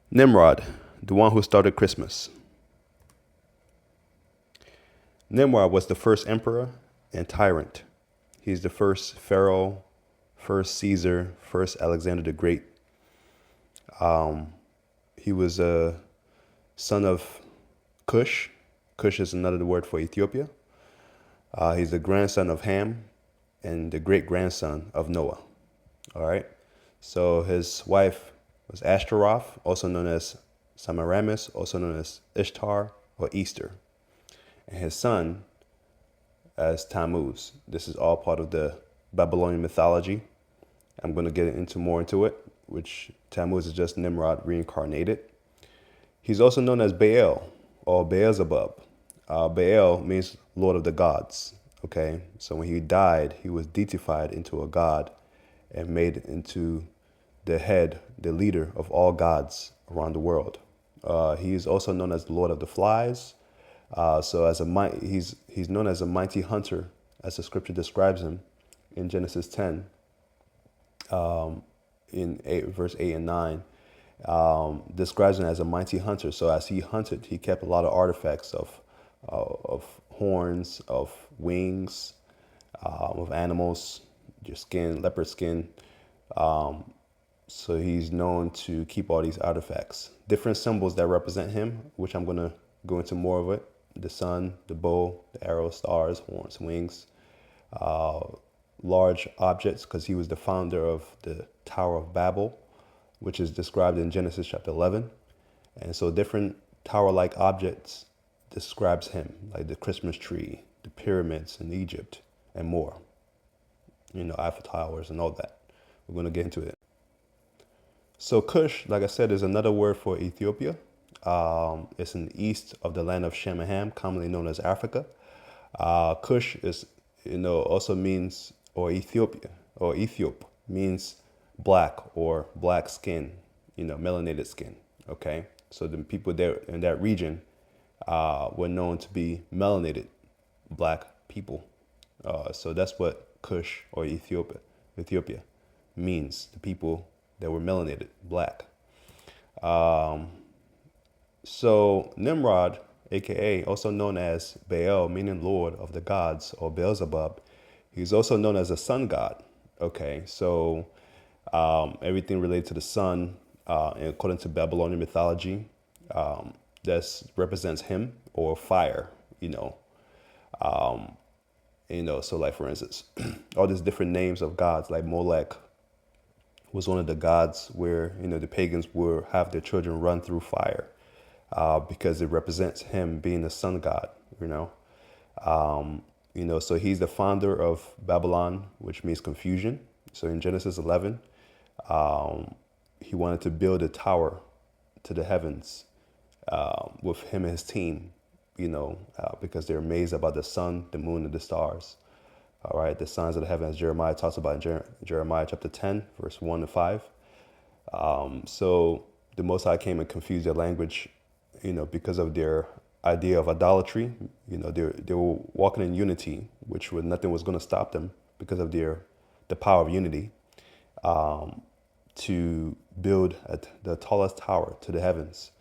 Nimrod, the one who started Christmas. Nimrod was the first emperor and tyrant. He's the first pharaoh, first Caesar, first Alexander the Great. He was a son of Cush. Cush is another word for Ethiopia. He's the grandson of Ham and the great grandson of Noah. All right. So his wife was Ashtaroth, also known as Semiramis, also known as Ishtar or Easter. And his son as Tammuz. This is all part of the Babylonian mythology. I'm going to get more into it, which Tammuz is just Nimrod reincarnated. He's also known as Baal or Beelzebub. Baal means Lord of the Gods. Okay, so when he died, he was deified into a god and made into the head, the leader of all gods around the world. He is also known as the Lord of the Flies. So he's known as a mighty hunter, as the scripture describes him in Genesis 10, in verse 8 and 9. Describes him as a mighty hunter. So as he hunted, he kept a lot of artifacts of horns, of wings, of animals, your skin, leopard skin. So he's known to keep all these artifacts, different symbols that represent him, which I'm going to go into more of it. The sun, the bow, the arrow, stars, horns, wings, large objects, because he was the founder of the Tower of Babel, which is described in Genesis chapter 11. And so different tower-like objects describes him, like the Christmas tree, the pyramids in Egypt, and more. Eiffel Towers and all that. We're going to get into it. So Cush, like I said, is another word for Ethiopia. It's in the east of the land of Shem and Ham, commonly known as Africa. Cush is, also means, or Ethiopia, or Ethiop means black or black skin, melanated skin. Okay, so the people there in that region were known to be melanated black people. So that's what Cush or Ethiopia means, the people that were melanated black. So Nimrod, aka also known as Baal, meaning Lord of the Gods, or Beelzebub, he's also known as a sun god. Okay, so everything related to the sun, according to Babylonian mythology, that represents him, or fire. So like for instance, all these different names of gods, like Molech was one of the gods where the pagans would have their children run through fire. Because it represents him being the sun god, so he's the founder of Babylon, which means confusion. So in Genesis 11, he wanted to build a tower to the heavens with him and his team, because they're amazed about the sun, the moon, and the stars. All right, the signs of the heavens, Jeremiah talks about in Jeremiah chapter 10, verse 1 to 5. So the Most High came and confused their language, because of their idea of idolatry. They were walking in unity, which nothing was going to stop them because of the power of unity, to build the tallest tower to the heavens.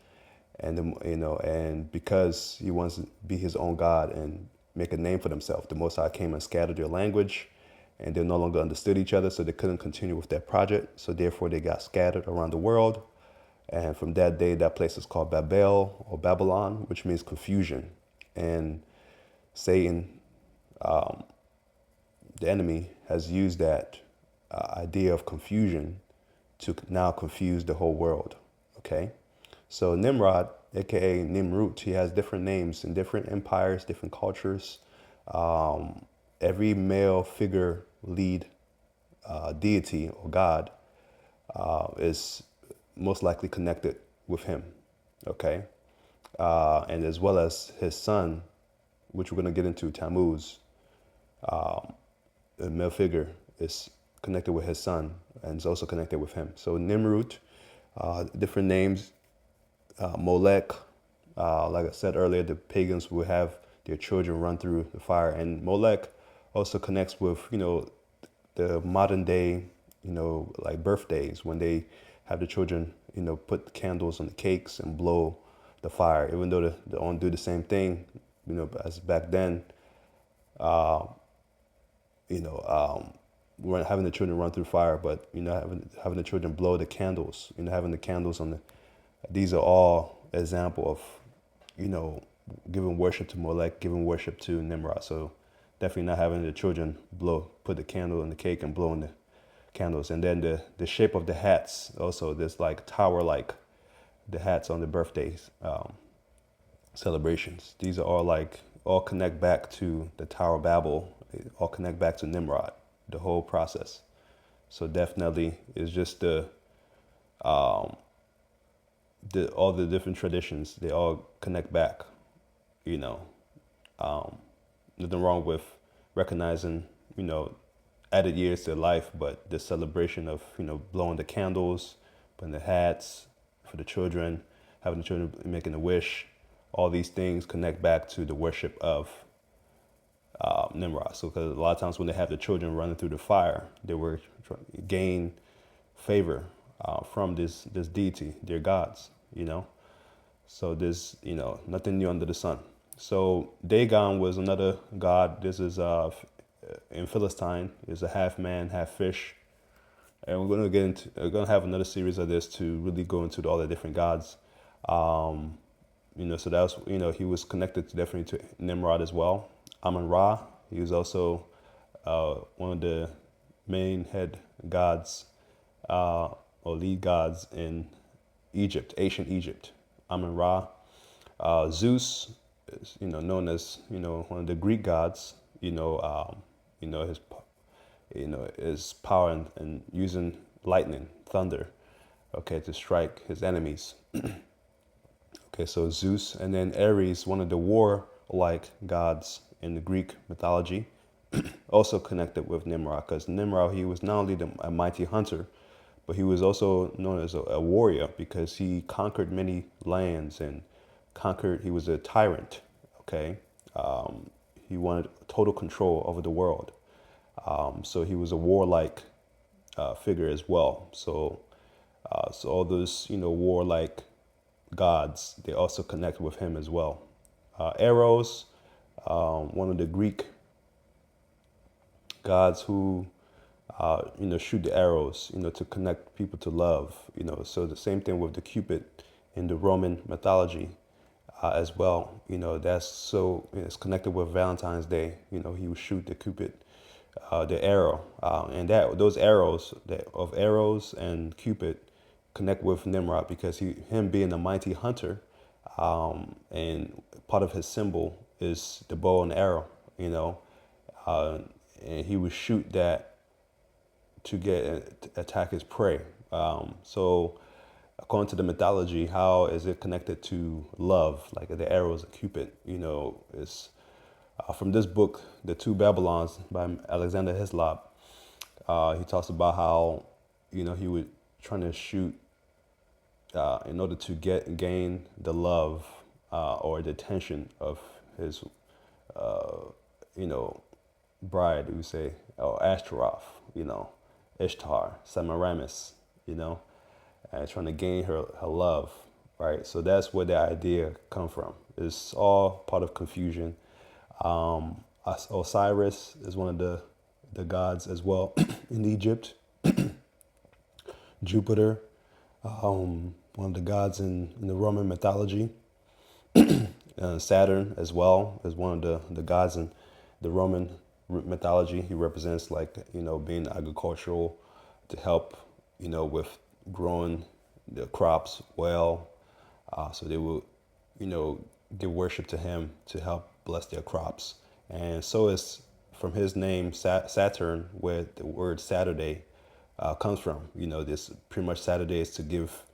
And, and because he wants to be his own God and make a name for themselves, the Most High came and scattered their language, and they no longer understood each other, so they couldn't continue with their project. So therefore they got scattered around the world. And from that day, that place is called Babel or Babylon, which means confusion. And Satan, the enemy, has used that idea of confusion to now confuse the whole world. Okay, so Nimrod, aka Nimrut, he has different names in different empires, different cultures. Every male figure lead deity or god is most likely connected with him, okay? And as well as his son, which we're going to get into, Tammuz, the male figure is connected with his son and is also connected with him. So Nimrut, different names, Molech, like I said earlier, the pagans will have their children run through the fire. And Molech also connects with, the modern day, like birthdays, when they have the children, put candles on the cakes and blow the fire, even though they don't do the same thing, as back then, we weren't having the children run through fire, but, having the children blow the candles, having the candles on the, these are all example of, giving worship to Molech, giving worship to Nimrod. So definitely not having the children put the candle in the cake and blowing the candles. And then the shape of the hats also, there's like tower like the hats on the birthdays celebrations. These are all connect back to the Tower of Babel. They all connect back to Nimrod, the whole process. So definitely it's just all the different traditions, they all connect back, you know. Nothing wrong with recognizing, added years to life, but the celebration of, blowing the candles, putting the hats for the children, having the children making a wish, all these things connect back to the worship of Nimrod. So, because a lot of times when they have the children running through the fire, they were trying to gain favor from this deity, their gods, So there's, nothing new under the sun. So Dagon was another god. This is in Philistine, is a half man, half fish. And we're gonna have another series of this to really go into all the different gods. So that was, he was connected definitely to Nimrod as well. Amun-Ra, he was also one of the main head gods or lead gods in Egypt, ancient Egypt. Amun-Ra. Zeus is, known as, one of the Greek gods. His, his power and using lightning, thunder, okay, to strike his enemies. Okay, so Zeus, and then Ares, one of the war-like gods in the Greek mythology, also connected with Nimrod, because Nimrod, he was not only a mighty hunter, but he was also known as a warrior because he conquered many lands and he was a tyrant, okay? He wanted total control over the world. So he was a warlike figure as well. So all those, warlike gods, they also connect with him as well. Eros, one of the Greek gods who, shoot the arrows, to connect people to love, So the same thing with the Cupid in the Roman mythology as well. It's connected with Valentine's Day. He would shoot the Cupid, the arrow, and those arrows of arrows and Cupid connect with Nimrod because him being a mighty hunter, and part of his symbol is the bow and arrow, and he would shoot that to attack his prey. So according to the mythology, how is it connected to love, like the arrows of Cupid? Is from this book, The Two Babylons by Alexander Hislop. He talks about how, he would trying to shoot in order to gain the love or the attention of his, bride, we say, or Ashtaroth, Ishtar, Semiramis, and trying to gain her love, right? So that's where the idea come from. It's all part of confusion. Osiris is one of the gods as well in Egypt. Jupiter, one of the gods in the Roman mythology. Saturn as well is one of the gods in the Roman mythology. He represents being agricultural to help, with growing the crops well. So they will, give worship to him to help bless their crops. And so is from his name, Saturn, where the word Saturday comes from. This pretty much Saturday is to give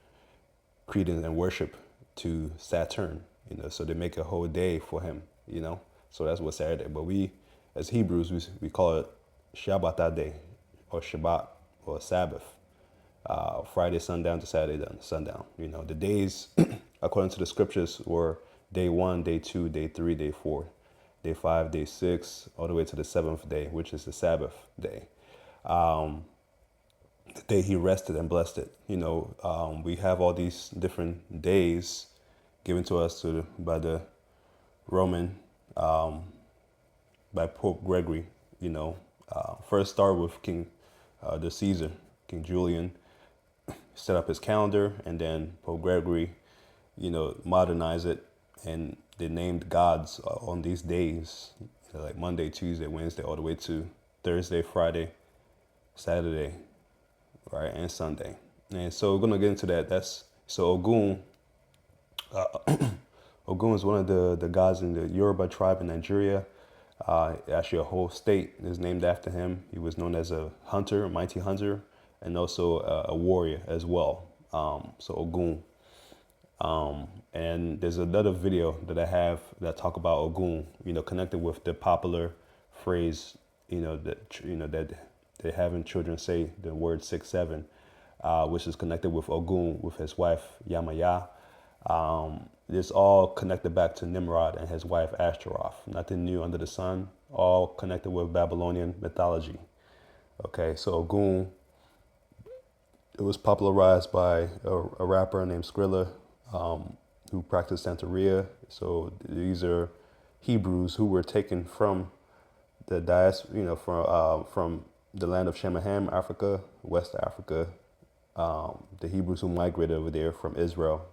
credence and worship to Saturn, so they make a whole day for him, So that's what Saturday. But we, as Hebrews, we call it Shabbat day, or Shabbat, or Sabbath. Friday sundown to Saturday sundown. The days, according to the scriptures, were day 1, day 2, day 3, day 4, day 5, day 6, all the way to the 7th day, which is the Sabbath day. the day he rested and blessed it. We have all these different days given to us by the Roman, by Pope Gregory. First start with the Caesar, King Julian, set up his calendar, and then Pope Gregory, modernized it, and they named gods on these days, like Monday, Tuesday, Wednesday, all the way to Thursday, Friday, Saturday, right, and Sunday. And so we're gonna get into that. So Ogun. Ogun is one of the gods in the Yoruba tribe in Nigeria. Actually, a whole state is named after him. He was known as a hunter, a mighty hunter, and also a warrior as well. So Ogun. And there's another video that I have that talk about Ogun, connected with the popular phrase, that they're having children say the word 6-7, which is connected with Ogun, with his wife Yamaya. It's all connected back to Nimrod and his wife Ashtaroth. Nothing new under the sun, all connected with Babylonian mythology. Okay, so Ogun, it was popularized by a rapper named Skrilla, who practiced Santeria. So these are Hebrews who were taken from the from the land of Shemaham, Africa, West Africa. The Hebrews who migrated over there from Israel,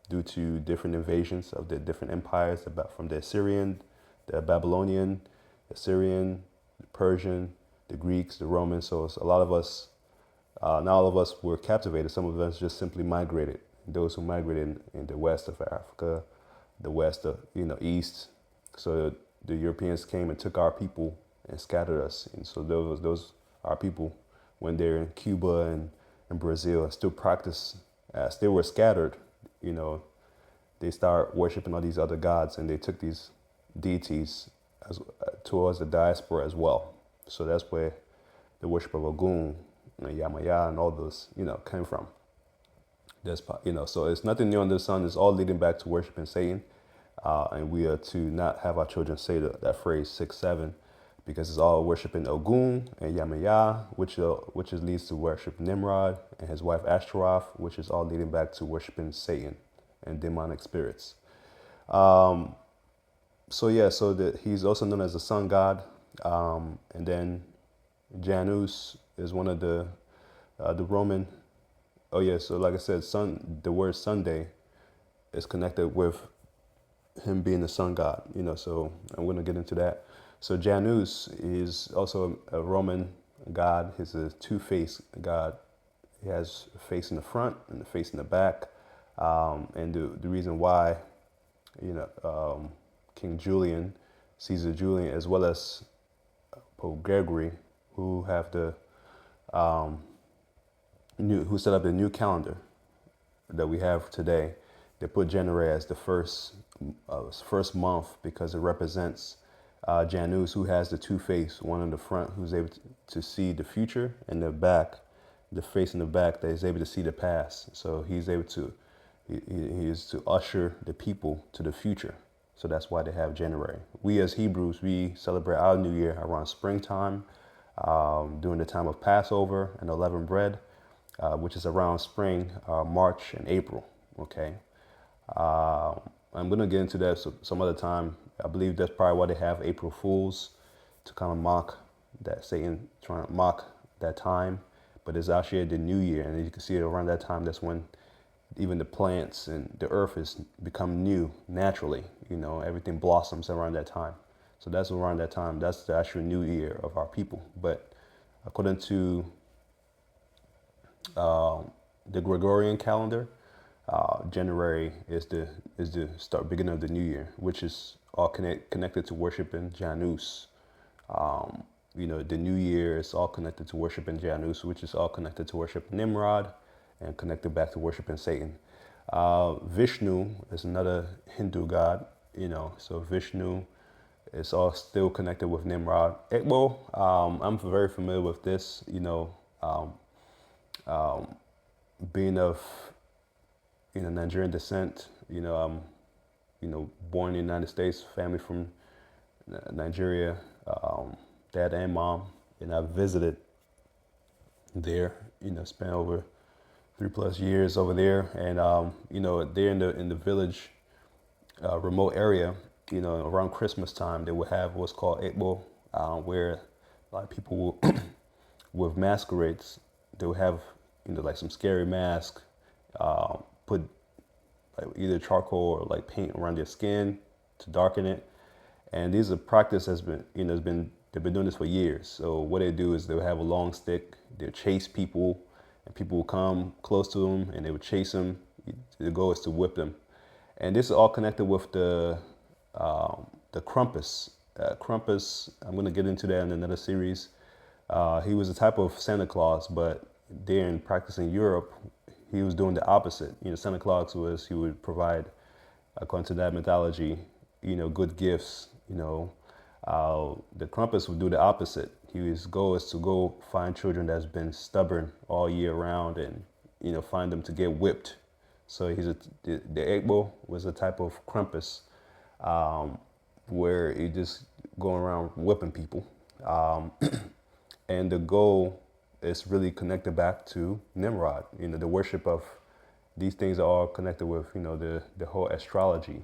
due to different invasions of the different empires, from the Assyrian, the Babylonian, Assyrian, the Persian, the Greeks, the Romans. So it's a lot of us, not all of us were captivated. Some of us just simply migrated. Those who migrated in the west of Africa, the west of, east. So the Europeans came and took our people and scattered us. And so those our people, when they're in Cuba and Brazil, and still practice, as they were scattered, they start worshiping all these other gods, and they took these deities towards the diaspora as well. So that's where the worship of Ogun and Yamaya and all those, came from. So it's nothing new under the sun. It's all leading back to worshiping Satan. And we are to not have our children say that phrase 6-7, because it's all worshiping Ogun and Yamaya, which leads to worship Nimrod and his wife Ashtaroth, which is all leading back to worshiping Satan and demonic spirits. So he's also known as the sun god. And then Janus is one of the Roman. Oh yeah, so like I said, the word Sunday is connected with him being the sun god, so I'm going to get into that. So Janus is also a Roman god. He's a two-faced god. He has a face in the front and a face in the back. And the reason why, King Julian, Caesar Julian, as well as Pope Gregory, who have who set up the new calendar that we have today, they put January as the first month, because it represents Janus, who has the two face, one in the front who's able to see the future, and the face in the back that is able to see the past. So he's able to he is to usher the people to the future. So that's why they have January. We as Hebrews, we celebrate our new year around springtime, during the time of Passover and unleavened bread, which is around spring, March and April. Okay. I'm going to get into that some other time. I believe that's probably why they have April Fools, to kind of mock that Satan, trying to mock that time. But it's actually the new year. And you can see it around that time. That's when even the plants and the earth has become new naturally. Everything blossoms around that time. So that's around that time. That's the actual new year of our people. But according to the Gregorian calendar, January is the beginning of the new year, which is all connected to worshiping Janus. The new year is all connected to worshiping Janus, which is all connected to worship Nimrod, and connected back to worshiping Satan. Vishnu is another Hindu god, so Vishnu is all still connected with Nimrod. I'm very familiar with this, being of Nigerian descent. I'm born in the United States, family from Nigeria, dad and mom, and I visited there. Spent over 3+ years over there, and there in the village, remote area, around Christmas time, they would have what's called Igbo, where a lot of people will, with masquerades, they would have like some scary mask, put like either charcoal or like paint around their skin to darken it. And these are practice has been has been they've been doing this for years. So what they do is they'll have a long stick, they'll chase people, and people will come close to them and they would chase them. The goal is to whip them. And this is all connected with the Krampus. Krampus, I'm going to get into that in another series. He was a type of Santa Claus, but there in practicing Europe, he was doing the opposite. Santa Claus he would provide, according to that mythology, good gifts. The Krampus would do the opposite. His goal is to go find children that's been stubborn all year round and, find them to get whipped. So the Igbo was a type of Krampus, where he just going around whipping people. And the goal is really connected back to Nimrod. The worship of these things are all connected with, the whole astrology.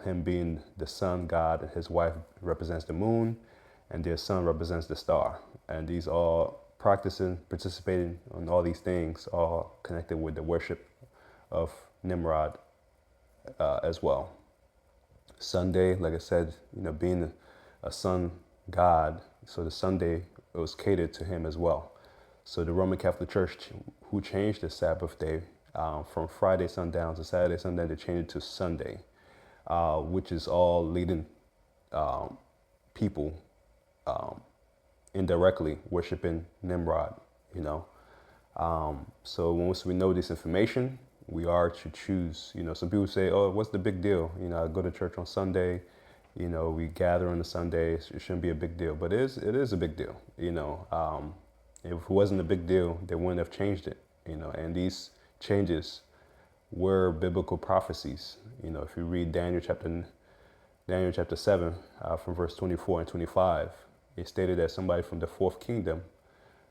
Him being the sun god, and his wife represents the moon, and their son represents the star. And these all participating on all these things, all connected with the worship of Nimrod as well. Sunday, like I said, being a sun god, so the Sunday it was catered to him as well. So the Roman Catholic Church, who changed the Sabbath day from Friday sundown to Saturday sundown, they changed it to Sunday, which is all leading people indirectly worshiping Nimrod. So once we know this information, we are to choose. Some people say, "Oh, what's the big deal?" I go to church on Sunday. We gather on a Sunday. It shouldn't be a big deal, but it is a big deal. If it wasn't a big deal, they wouldn't have changed it. And these changes were biblical prophecies. If you read Daniel chapter 7, from verse 24 and 25, it stated that somebody from the fourth kingdom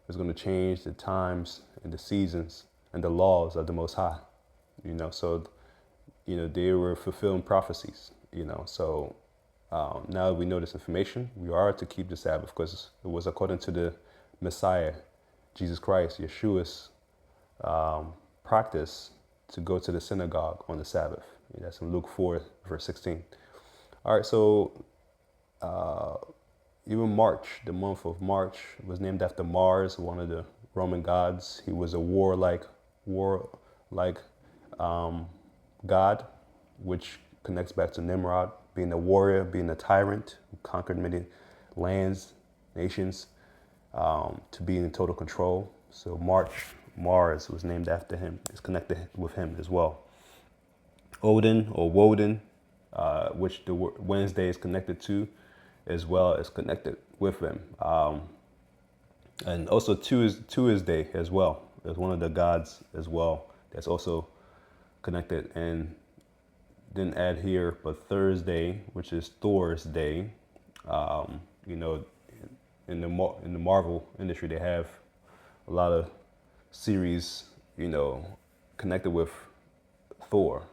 is going to change the times and the seasons and the laws of the Most High. So they were fulfilling prophecies. So now that we know this information, we are to keep the Sabbath because it was according to the Messiah, Jesus Christ, Yeshua's practice to go to the synagogue on the Sabbath. That's in Luke 4, verse 16. All right, so even March, the month of March, was named after Mars, one of the Roman gods. He was a warlike god, which connects back to Nimrod, being a warrior, being a tyrant, who conquered many lands, nations, to be in total control. So Mars was named after him. It's connected with him as well. Odin or Woden, which the Wednesday is connected to, as well as connected with him. And also Tuesday as well. There's one of the gods as well that's also connected. And didn't add here, but Thursday, which is Thor's day. In the Marvel industry, they have a lot of series, connected with Thor,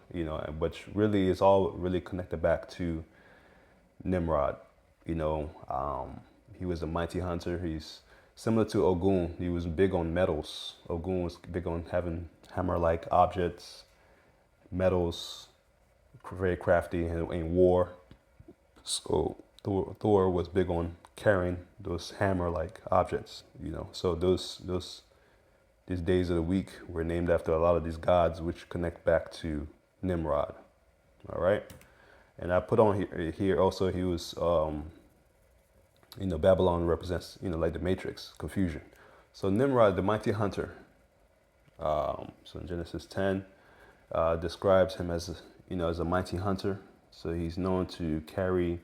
but really it's all really connected back to Nimrod. He was a mighty hunter. He's similar to Ogun. He was big on metals. Ogun was big on having hammer-like objects, metals, very crafty in war. So Thor was big on carrying those hammer-like objects. So these days of the week were named after a lot of these gods, which connect back to Nimrod. All right. And I put on here also, he was, Babylon represents, like the Matrix, confusion. So Nimrod, the mighty hunter. So in Genesis 10, describes him as, as a mighty hunter. So he's known to carry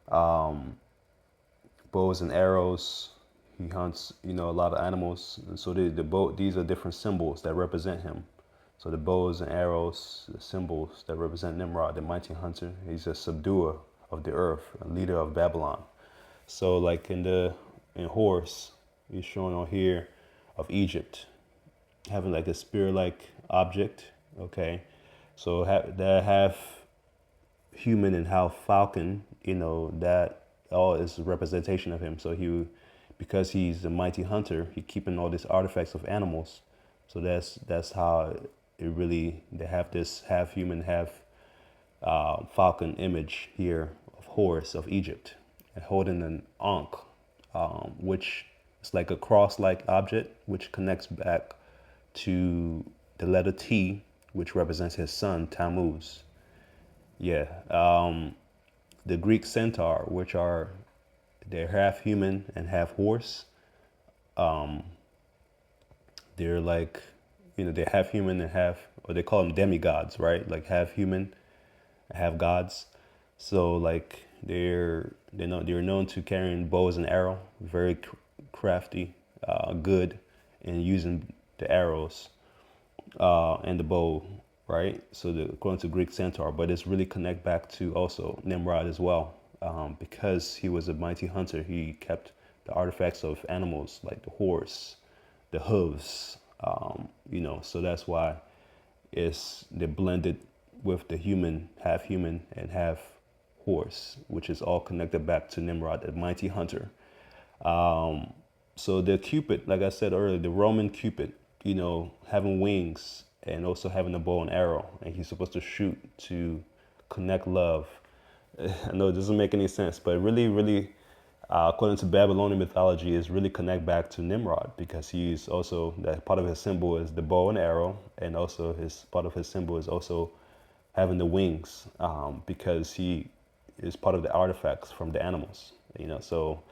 bows and arrows. He hunts, a lot of animals. And so these are different symbols that represent him. So the bows and arrows, the symbols that represent Nimrod, the mighty hunter. He's a subduer of the earth, a leader of Babylon. So like in horse, he's shown on here, of Egypt, having like a spear-like object. Okay, so that half human and half falcon, that all is a representation of him. So because he's a mighty hunter, he keeping all these artifacts of animals. So that's how it really, they have this half human, half falcon image here of Horus of Egypt, and holding an ankh, which is like a cross-like object, which connects back to the letter T, which represents his son Tammuz. Yeah, the Greek centaur, which they're half human and half horse. They're like, they're half human and half, or they call them demigods, right? Like half human, half gods. So like they're known to carrying bows and arrow, very crafty, good in using the arrows and the bow, right? So according to Greek centaur, but it's really connect back to also Nimrod as well, because he was a mighty hunter. He kept the artifacts of animals like the horse, the hooves, so that's why they're blended with the human and half horse, which is all connected back to Nimrod, a mighty hunter. So the Cupid, like I said earlier, the Roman Cupid, having wings and also having a bow and arrow, and he's supposed to shoot to connect love. I know it doesn't make any sense, but really, really, according to Babylonian mythology, is really connect back to Nimrod, because he's also, that part of his symbol is the bow and arrow, and also part of his symbol is also having the wings, because he is part of the artifacts from the animals. So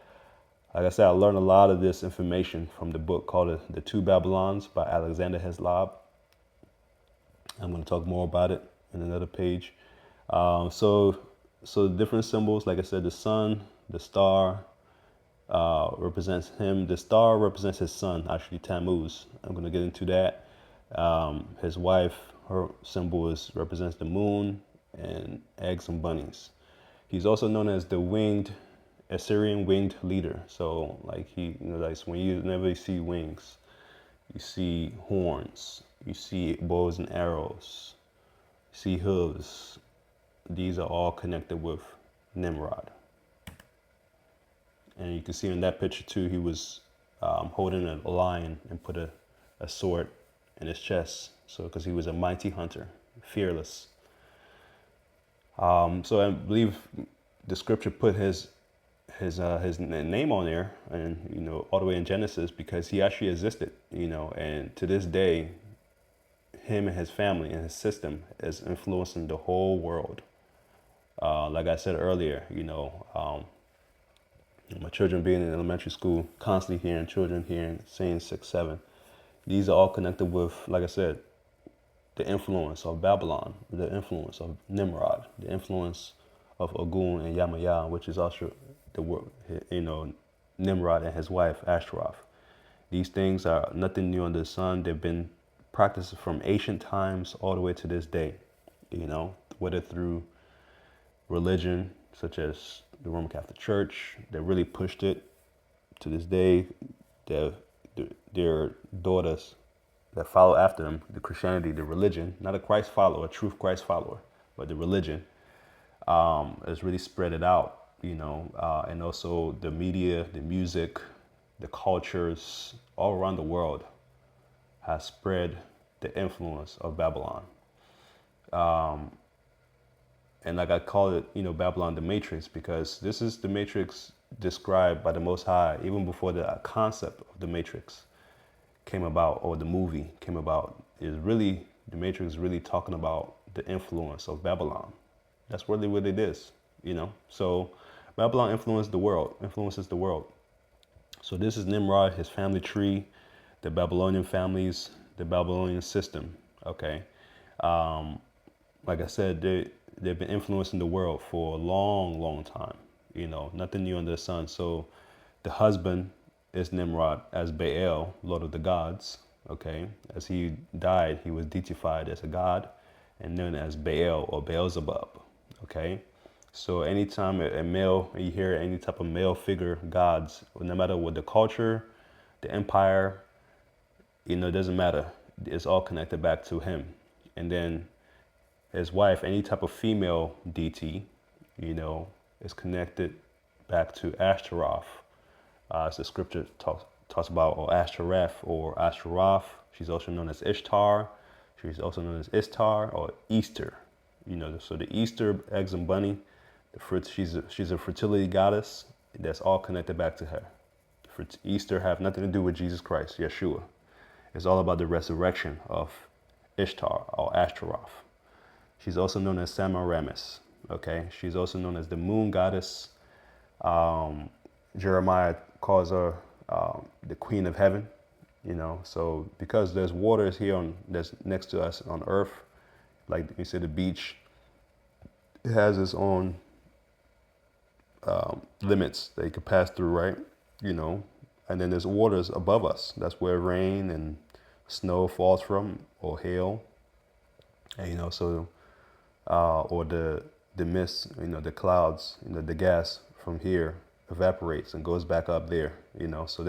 like I said, I learned a lot of this information from the book called The Two Babylons by Alexander Heslop. I'm going to talk more about it in another page. So different symbols, like I said, the sun, the star represents him. The star represents his son, actually Tammuz. I'm going to get into that. His wife, her symbol represents the moon and eggs and bunnies. He's also known as the Assyrian winged leader. So like like whenever you see wings, you see horns, you see bows and arrows, you see hooves. These are all connected with Nimrod. And you can see in that picture too, he was holding a lion and put a sword in his chest. So because he was a mighty hunter, fearless. So I believe the scripture put his name on there, and all the way in Genesis, because he actually existed, and to this day, him and his family and his system is influencing the whole world. Like I said earlier, my children being in elementary school, constantly hearing children saying 6, 7. These are all connected with, like I said, the influence of Babylon, the influence of Nimrod, the influence of Ogun and Yamaya, which is also Nimrod and his wife Ashtaroth. These things are nothing new under the sun. They've been practiced from ancient times all the way to this day, whether through religion, such as the Roman Catholic Church, that really pushed it to this day. Their daughters that follow after them, the Christianity, the religion, not a Christ follower, a true Christ follower, but the religion has really spread it out, and also the media, the music, the cultures all around the world has spread the influence of Babylon. And like I call it, Babylon the Matrix, because this is the Matrix described by the Most High even before the concept of the Matrix came about, or the movie came about. The Matrix is really talking about the influence of Babylon. That's really what it is, So Babylon influences the world. So this is Nimrod, his family tree, the Babylonian families, the Babylonian system. Okay, like I said, they've been influencing the world for a long, long time. Nothing new under the sun. So the husband is Nimrod as Baal, Lord of the gods. Okay, as he died, he was deified as a god and known as Baal or Beelzebub. Okay, so anytime you hear any type of male figure gods, no matter what the culture, the empire, It doesn't matter. It's all connected back to him. And then his wife, any type of female deity, is connected back to Ashtaroth. As the scripture talks about, or Ashtaroth or Ashtaroth. She's also known as Ishtar. She's also known as Ishtar or Easter. So the Easter eggs and bunny, she's a fertility goddess. That's all connected back to her. Easter have nothing to do with Jesus Christ, Yeshua. It's all about the resurrection of Ishtar or Ashtaroth. She's also known as Semiramis. Okay, she's also known as the moon goddess. Jeremiah calls her the queen of heaven. So because there's waters here that's next to us on earth, like you said, the beach, it has its own limits that you can pass through, right? And then there's waters above us. That's where rain and snow falls from, or hail, and or the mist, the clouds, the gas from here evaporates and goes back up there. So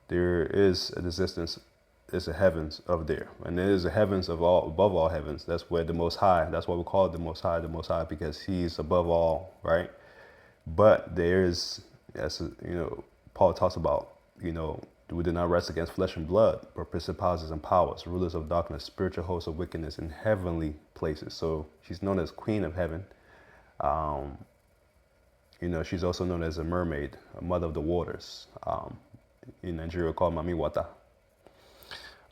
there is a existence. It's a heavens of there, and there is a heavens of all above all heavens. That's where the Most High. That's why we call it the Most High, because He's above all, right? But there is, as Paul talks about, we do not wrestle against flesh and blood, but principalities and powers, rulers of darkness, spiritual hosts of wickedness in heavenly places. So she's known as Queen of Heaven. She's also known as a mermaid, a mother of the waters. In Nigeria, called Mami Wata.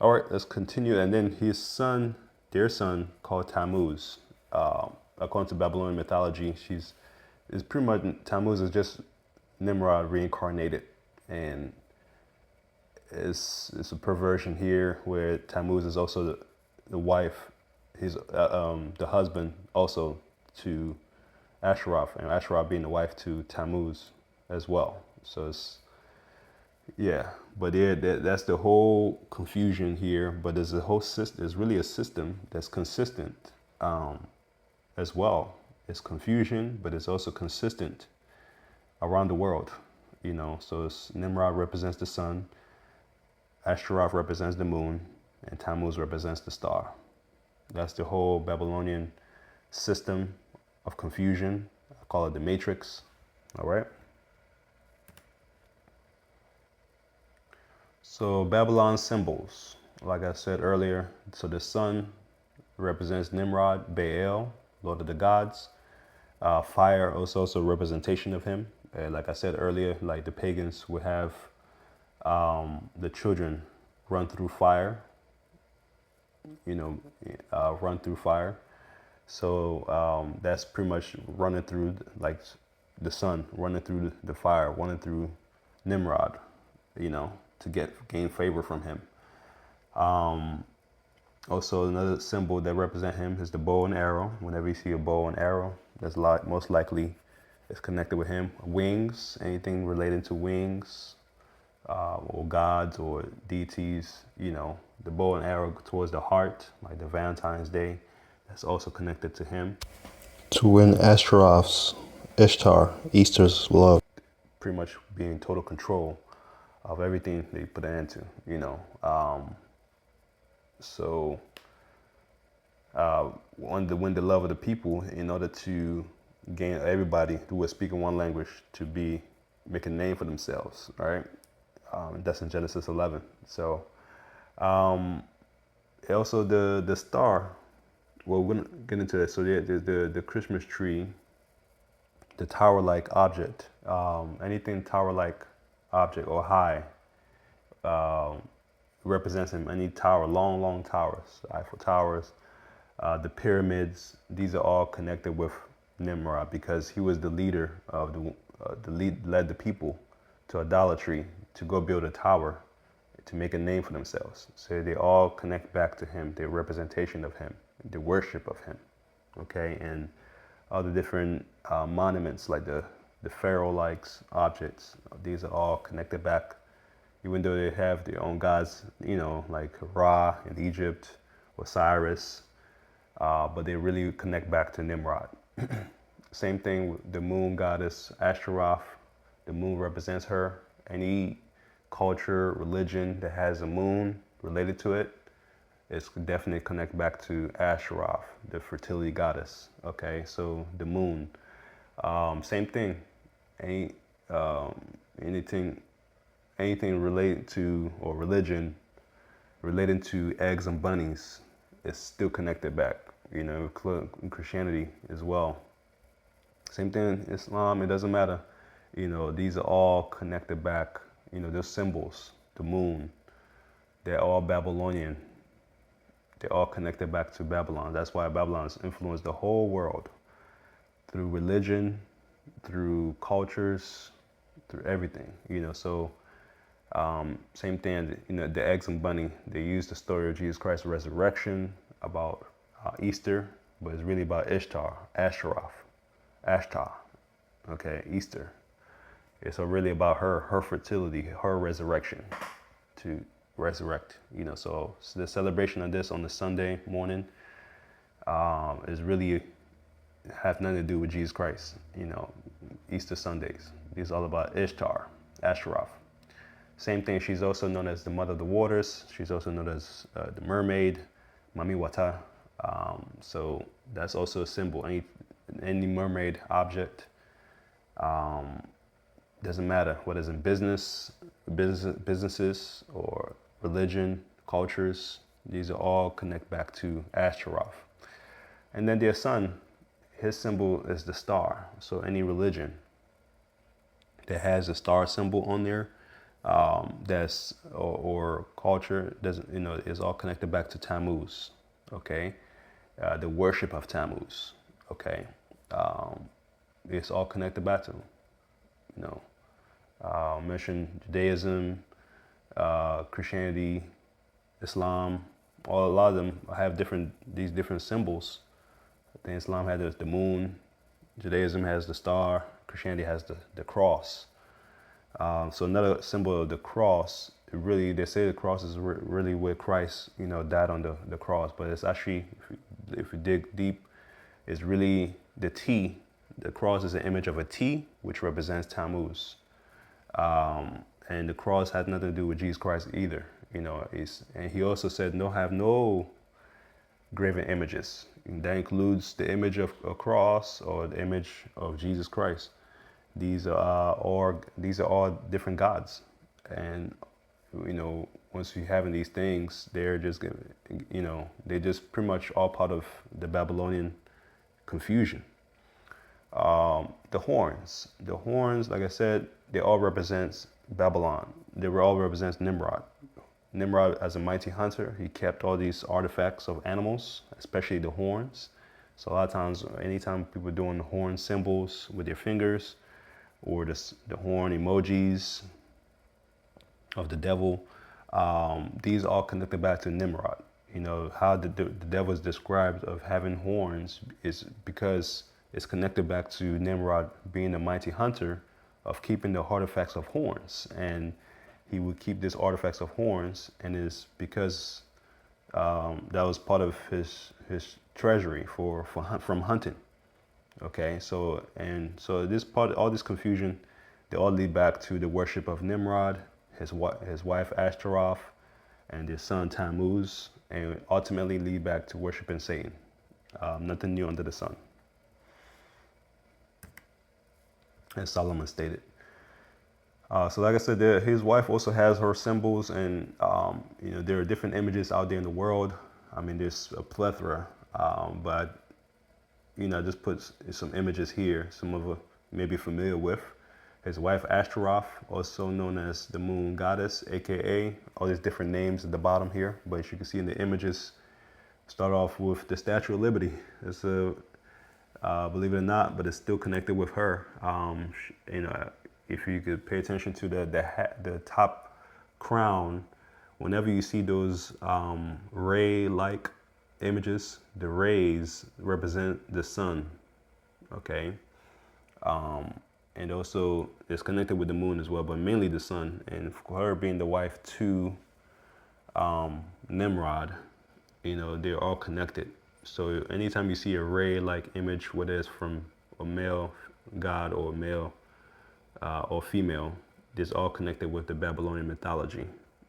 All right, let's continue. And then their son, called Tammuz. According to Babylonian mythology, is pretty much, Tammuz is just Nimrod reincarnated, and it's a perversion here where Tammuz is also the wife, he's the husband also to Ashtaroth, and Ashtaroth being the wife to Tammuz as well. So but that's the whole confusion here. But there's a whole system. There's really a system that's consistent as well. It's confusion, but it's also consistent around the world. So Nimrod represents the sun, Ashtaroth represents the moon, and Tammuz represents the star. That's the whole Babylonian system of confusion. I call it the matrix. All right. So Babylon symbols, like I said earlier, so the sun represents Nimrod, Baal, Lord of the gods. Fire is also a representation of him. Like I said earlier, like the pagans would have the children run through fire, run through fire. So that's pretty much running through, like the sun, running through the fire, running through Nimrod, to gain favor from him. Also, another symbol that represent him is the bow and arrow. Whenever you see a bow and arrow, that's most likely it's connected with him. Wings, anything related to wings, or gods or deities, the bow and arrow towards the heart, like the Valentine's Day, that's also connected to him. To win Ashtaroth's Ishtar, Easter's love. Pretty much being total control of everything they put an end to, So wanted to win the love of the people in order to gain everybody who was speaking one language to make a name for themselves, right? That's in Genesis 11. So also the star. Well, we're gonna get into that. So there's the Christmas tree, the tower-like object, anything tower-like object or high represents him. Any tower, long towers, Eiffel Towers, the pyramids. These are all connected with Nimrod because he was the leader of led the people to idolatry, to go build a tower, to make a name for themselves. So they all connect back to him, their representation of him, the worship of him. Okay, and all the different monuments like the pharaoh-like objects. These are all connected back, even though they have their own gods, like Ra in Egypt, Osiris, but they really connect back to Nimrod. Same thing with the moon goddess Ashtaroth. The moon represents her. Any culture, religion that has a moon related to it, it's definitely connected back to Ashtaroth, the fertility goddess. Okay, so the moon, same thing. Any anything related to, or religion related to eggs and bunnies, is still connected back. You know, in Christianity as well. Same thing, Islam, it doesn't matter. You know, these are all connected back. You know, those symbols, the moon, they're all Babylonian. They're all connected back to Babylon. That's why Babylon has influenced the whole world through religion, through cultures, through everything. You know, so same thing. You know, the eggs and bunny. They use the story of Jesus Christ's resurrection about Easter, but it's really about Ishtar, Ashtaroth, Ashtar. Okay, Easter. It's really about her fertility, her resurrection, to resurrect. You know, so the celebration of this on the Sunday morning is really have nothing to do with Jesus Christ. You know, Easter Sundays. It's all about Ishtar, Ashtaroth. Same thing. She's also known as the mother of the waters. She's also known as the mermaid, Mami Wata. So that's also a symbol. Any mermaid object. Doesn't matter whether it's in businesses or religion, cultures. These are all connect back to Ashtaroth. And then their son, his symbol is the star. So any religion that has a star symbol on there, that's or culture doesn't, you know, is all connected back to Tammuz. Okay, the worship of Tammuz. Okay, it's all connected back to, you know, mention Judaism, Christianity, Islam. A lot of them have these different symbols. I think Islam has the moon, Judaism has the star, Christianity has the cross. So another symbol of the cross, really, they say the cross is really where Christ, you know, died on the cross. But it's actually, if you dig deep, it's really the T. The cross is an image of a T, which represents Tammuz. And the cross has nothing to do with Jesus Christ either. You know, and he also said, have no graven images. And that includes the image of a cross or the image of Jesus Christ. These are all different gods, and you know, once you having these things, they're just, you know, they're just pretty much all part of the Babylonian confusion. The horns, like I said, they all represents Babylon. They all represents Nimrod. Nimrod, as a mighty hunter, he kept all these artifacts of animals, especially the horns. So a lot of times, anytime people are doing the horn symbols with their fingers, or the horn emojis of the devil, these all connected back to Nimrod. You know, how the devil is described of having horns is because it's connected back to Nimrod being a mighty hunter, of keeping the artifacts of horns. And he would keep these artifacts of horns, and it's because that was part of his treasury from hunting. Okay, so this part, all this confusion, they all lead back to the worship of Nimrod, his wife Ashtaroth, and his son Tammuz, and ultimately lead back to worshiping Satan. Nothing new under the sun, as Solomon stated. So like I said, his wife also has her symbols, and you know, there are different images out there in the world. I mean, there's a plethora, but you know, just put some images here, some of you may be familiar with. His wife Ashtaroth, also known as the moon goddess, aka all these different names at the bottom here. But as you can see in the images, start off with the Statue of Liberty. It's believe it or not, but it's still connected with her. You know, if you could pay attention to the top crown, whenever you see those ray-like images, the rays represent the sun. Okay, and also it's connected with the moon as well, but mainly the sun. And for her being the wife to Nimrod, you know, they're all connected. So anytime you see a ray-like image, whether it's from a male god or a male or female, it's all connected with the Babylonian mythology.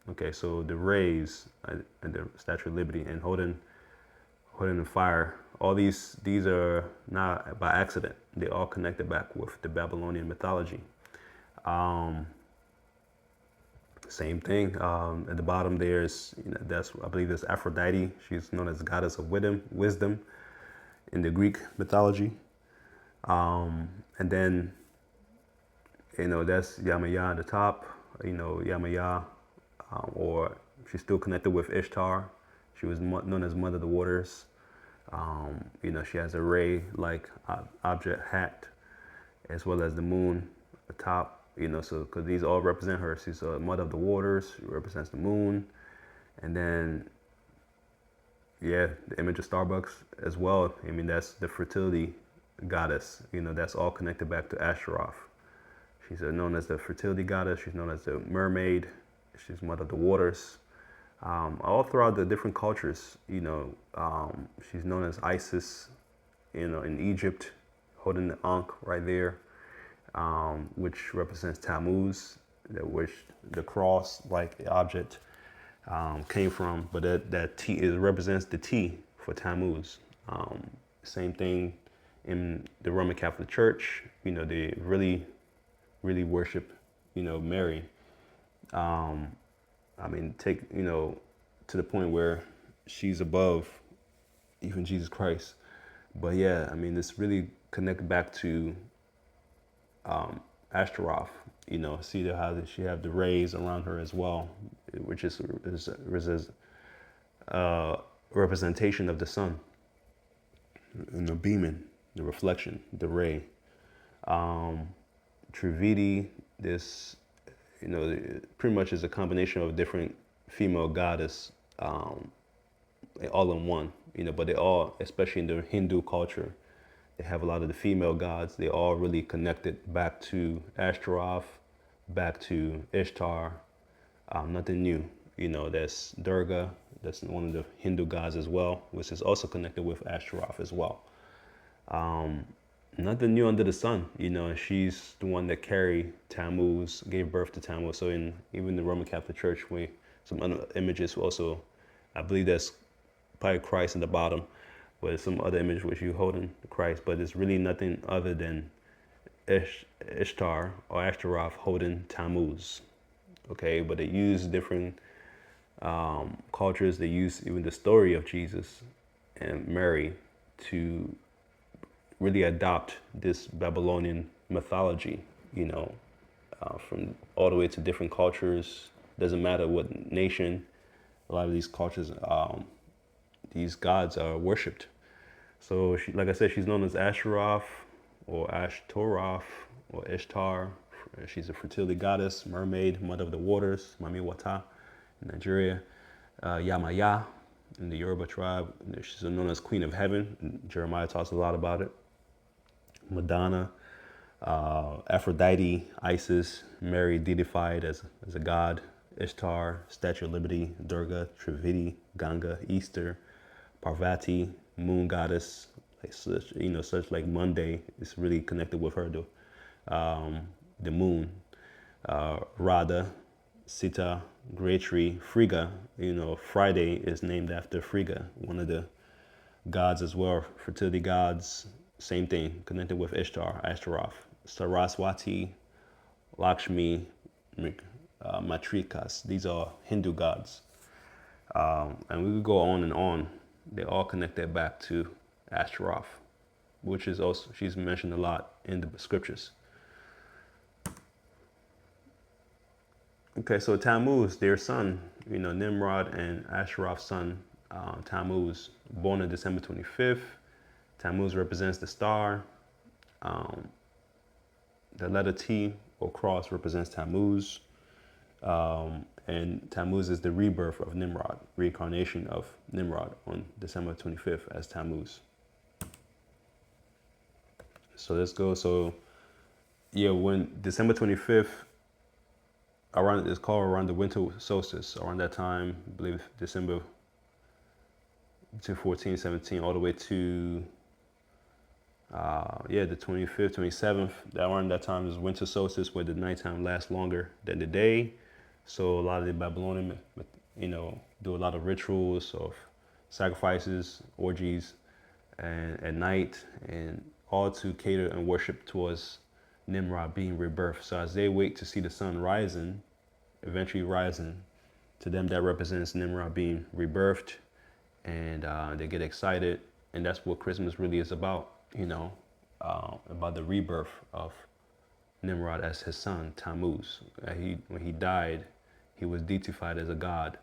Okay, so the rays and the Statue of Liberty and holding the fire. All these are not by accident. They all connected back with the Babylonian mythology. Um, Same thing. At the bottom there's that's I believe there's Aphrodite. She's known as goddess of wisdom in the Greek mythology. And then that's Yamaya at the top. Yamaya, or she's still connected with Ishtar. She was known as Mother of the Waters. She has a ray-like object hat, as well as the moon at the top. So because these all represent her. She's a Mother of the Waters. She represents the moon, and then the image of Starbucks as well. I mean, that's the fertility goddess. That's all connected back to Ashtaroth. She's known as the fertility goddess. She's known as the mermaid. She's Mother of the Waters. All throughout the different cultures, she's known as Isis, in Egypt, holding the Ankh right there, which represents Tammuz, which the cross-like object came from. But that T represents the T for Tammuz. Same thing in the Roman Catholic Church. They really, really worship, Mary. Take, to the point where she's above even Jesus Christ. But it's really connected back to Ashtaroth. See how she have the rays around her as well, which is a representation of the sun and the beaming, the reflection, the ray. Trivedi, this pretty much is a combination of different female goddess, all in one. But they all, especially in the Hindu culture, they have a lot of the female gods. They all really connected back to Ashtaroth, back to Ishtar. Nothing new. That's Durga. That's one of the Hindu gods as well, which is also connected with Ashtaroth as well. Nothing new under the sun, and she's the one that carried Tammuz, gave birth to Tammuz. So in even the Roman Catholic Church, some other images also, I believe that's probably Christ in the bottom, but some other image which you holding Christ, but it's really nothing other than Ishtar or Ashtaroth holding Tammuz. Okay, but they use different cultures. They use even the story of Jesus and Mary to really adopt this Babylonian mythology, from all the way to different cultures. Doesn't matter what nation, a lot of these cultures, these gods are worshipped. So, like I said, she's known as Ashtaroth or Ashtaroth or Ishtar. She's a fertility goddess, mermaid, Mother of the Waters, Mami Wata in Nigeria. Yamaya in the Yoruba tribe. She's known as Queen of Heaven. Jeremiah talks a lot about it. Madonna, Aphrodite, Isis, Mary deified as a god, Ishtar, Statue of Liberty, Durga, Trivedi, Ganga, Easter, Parvati, moon goddess, like such like Monday is really connected with her, the moon, Radha, Sita, Gayatri, Frigga. Friday is named after Frigga, one of the gods as well, fertility gods. Same thing, connected with Ishtar, Ashtaroth, Saraswati, Lakshmi, Matrikas. These are Hindu gods. And we could go on and on. They all connected back to Ashtaroth, which is also, she's mentioned a lot in the scriptures. Okay, so Tammuz, their son, Nimrod and Ashtaroth's son, Tammuz, born on December 25th. Tammuz represents the star. The letter T or cross represents Tammuz. And Tammuz is the rebirth of Nimrod, reincarnation of Nimrod on December 25th as Tammuz. So let's go. So when December 25th, it's called around the winter solstice. Around that time, I believe December between 14, 17, all the way to the 25th, 27th. Around that time is winter solstice, where the nighttime lasts longer than the day. So a lot of the Babylonian, do a lot of rituals of sacrifices, orgies, and at night, and all to cater and worship towards Nimrod being rebirthed. So as they wait to see the sun rising, eventually rising, to them that represents Nimrod being rebirthed, and they get excited, and that's what Christmas really is about, about the rebirth of Nimrod as his son Tammuz. When he died, he was deified as a god,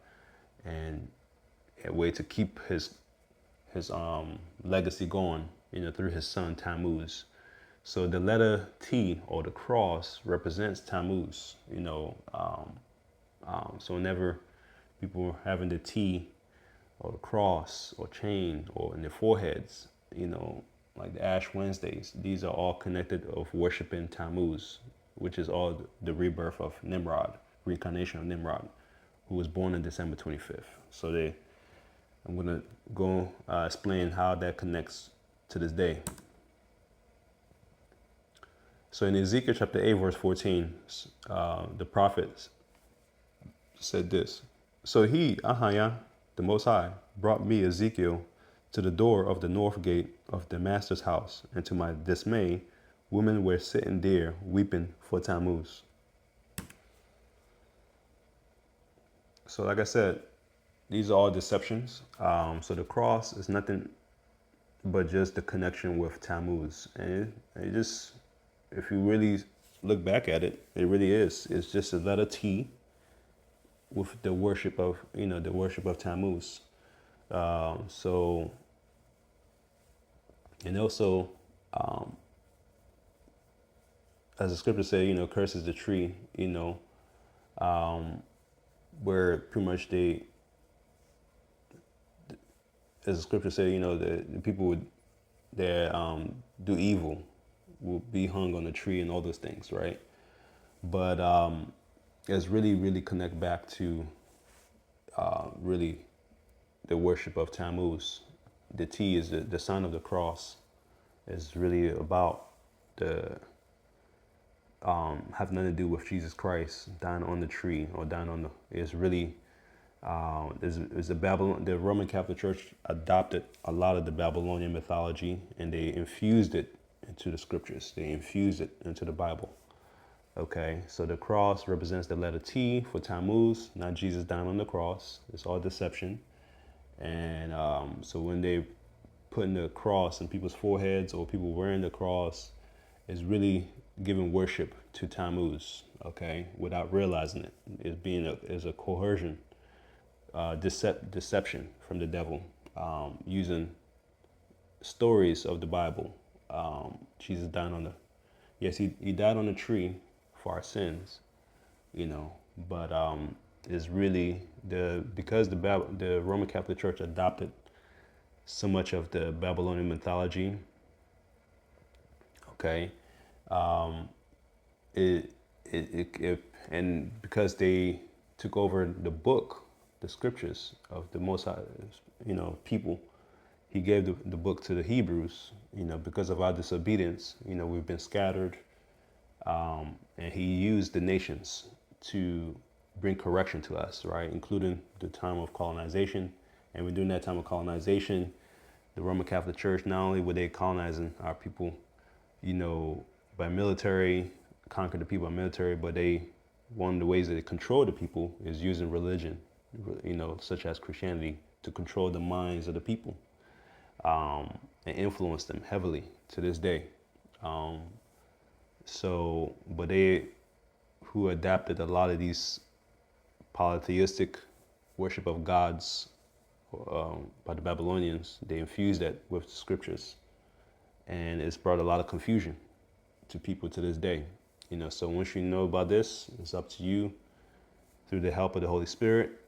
and a way to keep his legacy going, through his son Tammuz. So the letter T, or the cross, represents Tammuz. So whenever people are having the T or the cross or chain or in their foreheads, like the Ash Wednesdays, these are all connected of worshiping Tammuz, which is all the rebirth of Nimrod, reincarnation of Nimrod, who was born on December 25th. So I'm going to go explain how that connects to this day. So in Ezekiel chapter 8, verse 14, the prophet said this. So he, Ahaya, the Most High, brought me, Ezekiel, to the door of the north gate of the master's house, and to my dismay, women were sitting there weeping for Tammuz. So like I said, these are all deceptions. So the cross is nothing but just the connection with Tammuz. And it just, if you really look back at it, it really is. It's just a letter T with the worship of, the worship of Tammuz. And also, as the scripture says, curses the tree, where pretty much as the scripture says, the people would do evil will be hung on the tree and all those things, right? But it's really connect back to really the worship of Tammuz. The T is the sign of the cross. Is really about the have nothing to do with Jesus Christ dying on the tree or dying on the. It's really is the Roman Catholic Church adopted a lot of the Babylonian mythology, and they infused it into the scriptures. They infused it into the Bible. Okay, so the cross represents the letter T for Tammuz, not Jesus dying on the cross. It's all deception. And so when they putting the cross in people's foreheads or people wearing the cross, is really giving worship to Tammuz, okay, without realizing it. It's being a coercion, deception from the devil, using stories of the Bible. Jesus died he died on the tree for our sins, but is really because the Roman Catholic Church adopted so much of the Babylonian mythology. Okay, and because they took over the book, the scriptures of the Most High, people, he gave the book to the Hebrews. Because of our disobedience, we've been scattered, and he used the nations to bring correction to us, right, including the time of colonization. And during that time of colonization, the Roman Catholic Church, not only were they colonizing our people, by military, conquer the people by military, but one of the ways that they control the people is using religion, such as Christianity, to control the minds of the people, and influence them heavily to this day. But they who adapted a lot of these polytheistic worship of gods by the Babylonians, they infused that with the scriptures, and it's brought a lot of confusion to people to this day. So once you know about this, it's up to you, through the help of the Holy Spirit,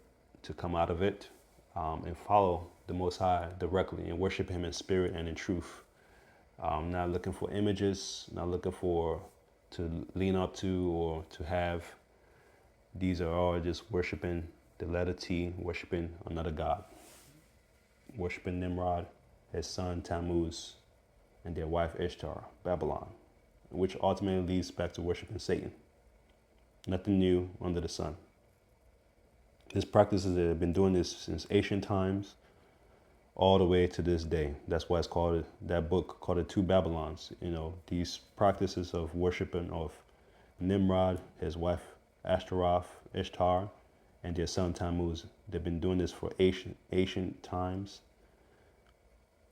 to come out of it, and follow the Most High directly and worship Him in spirit and in truth. Not looking for images, not looking to lean up to or to have. These are all just worshiping the letter T, worshiping another God, worshiping Nimrod, his son Tammuz, and their wife Ishtar, Babylon, which ultimately leads back to worshiping Satan. Nothing new under the sun. This practices that have been doing this since ancient times all the way to this day. That's why it's called, that book called the Two Babylons. You know, these practices of worshiping of Nimrod, his wife Ashtaroth, Ishtar, and their son Tammuz. They've been doing this for ancient times,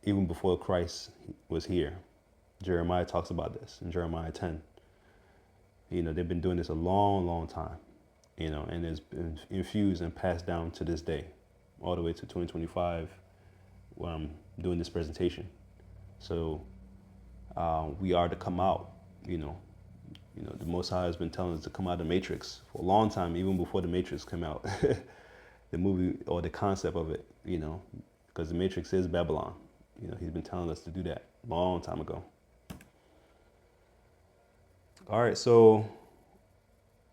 even before Christ was here. Jeremiah talks about this in Jeremiah 10. You know, they've been doing this a long, long time, you know, and it's been infused and passed down to this day, all the way to 2025, when I'm doing this presentation. So we are to come out, you know, the Most High has been telling us to come out of the Matrix for a long time, even before the Matrix came out, the movie or the concept of it, you know, because the Matrix is Babylon. You know, he's been telling us to do that a long time ago. All right, so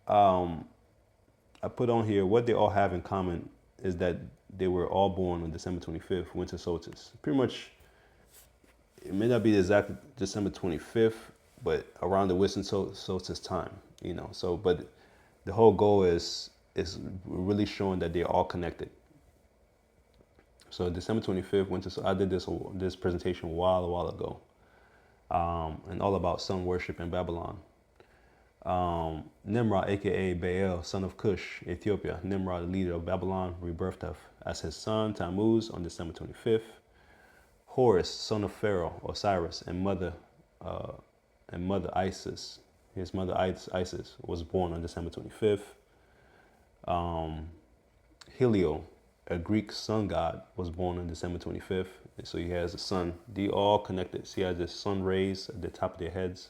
I put on here what they all have in common is that they were all born on December 25th, winter solstice. Pretty much, it may not be the exact December 25th, but around the winter solstice time, you know. So, but the whole goal is really showing that they're all connected. So December 25th, winter. So I did this presentation a while ago, and all about sun worship in Babylon. Nimrod, aka Baal, son of Cush, Ethiopia. Nimrod, the leader of Babylon, rebirthed as his son Tammuz on December 25th. Horus, son of Pharaoh, Osiris, and mother Isis. His mother Isis was born on December 25th. Helio, a Greek sun god, was born on December 25th. So he has a sun. They all connected. So he has the sun rays at the top of their heads.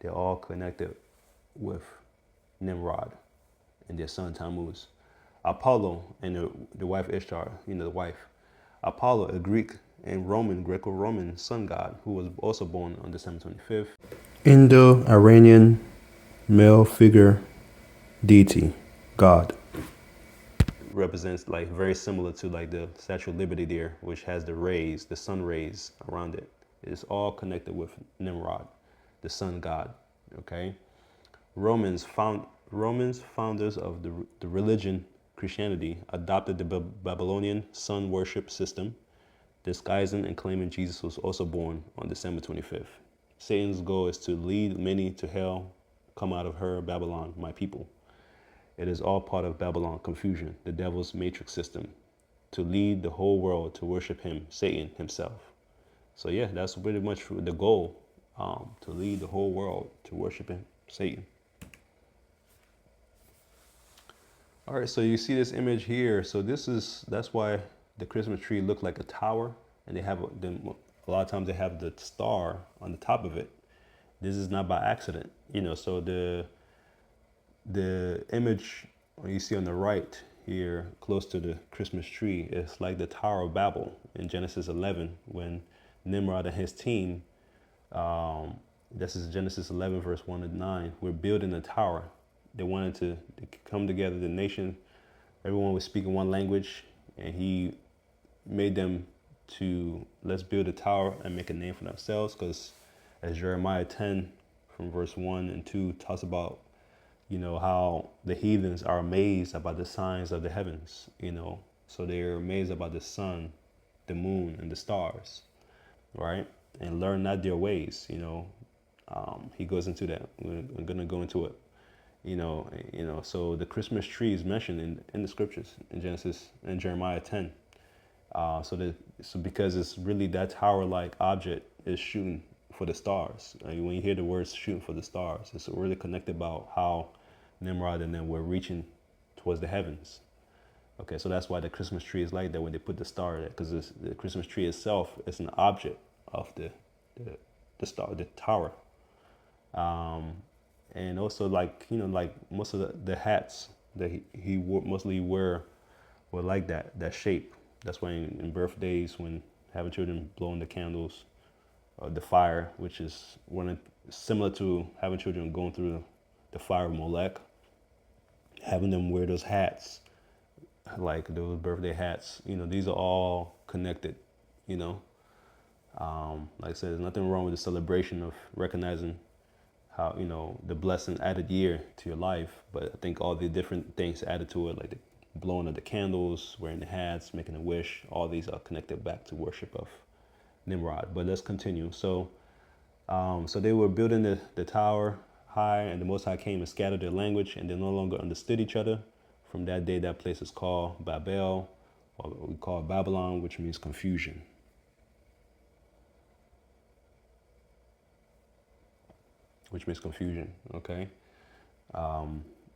They're all connected with Nimrod and their son Tammuz. Apollo and the wife Ishtar, you know, the wife. Apollo, a Greek and Greco-Roman sun god, who was also born on December 25th. Indo-Iranian male figure deity, god. Represents like very similar to like the Statue of Liberty there, which has the rays, the sun rays around it. It's all connected with Nimrod, the sun god. Okay. Romans, founders of the religion Christianity, adopted the Babylonian sun worship system, disguising and claiming Jesus was also born on December 25th. Satan's goal is to lead many to hell. Come out of her, Babylon, my people. It is all part of Babylon confusion, the devil's matrix system, to lead the whole world to worship him, Satan himself. So yeah, that's pretty much the goal, to lead the whole world to worship him, Satan. All right, so you see this image here. So that's why the Christmas tree looked like a tower, and they have a lot of times they have the star on the top of it. This is not by accident, you know. So the image you see on the right here, close to the Christmas tree, is like the Tower of Babel in Genesis 11, when Nimrod and his team, this is Genesis 11, verse 1 to 9, we're building a tower. They wanted to come together, the nation, everyone was speaking one language, and he made them to, let's build a tower and make a name for themselves, because as Jeremiah 10 from verse 1 and 2 talks about, you know, how the heathens are amazed about the signs of the heavens, you know, so they're amazed about the sun, the moon, and the stars, right? And learn not their ways, you know. He goes into that. We're going to go into it. You know, so the Christmas tree is mentioned in the scriptures in Genesis and Jeremiah 10. So because it's really that tower-like object is shooting for the stars. I mean, when you hear the words shooting for the stars, it's really connected about how Nimrod and them were reaching towards the heavens. Okay, so that's why the Christmas tree is like that when they put the star there, because the Christmas tree itself is an object of the star, the tower. And also, like, you know, like most of the hats that he mostly wear were like that shape. That's why in birthdays, when having children blowing the candles, the fire, which is similar to having children going through the fire of Molech, having them wear those hats, like those birthday hats, you know, these are all connected, you know. Like I said, there's nothing wrong with the celebration of recognizing how, you know, the blessing added year to your life, but I think all the different things added to it, like the blowing of the candles, wearing the hats, making a wish. All these are connected back to worship of Nimrod. But let's continue. So they were building the tower high, and the Most High came and scattered their language, and they no longer understood each other. From that day, that place is called Babel, or we call it Babylon, which means confusion. Okay.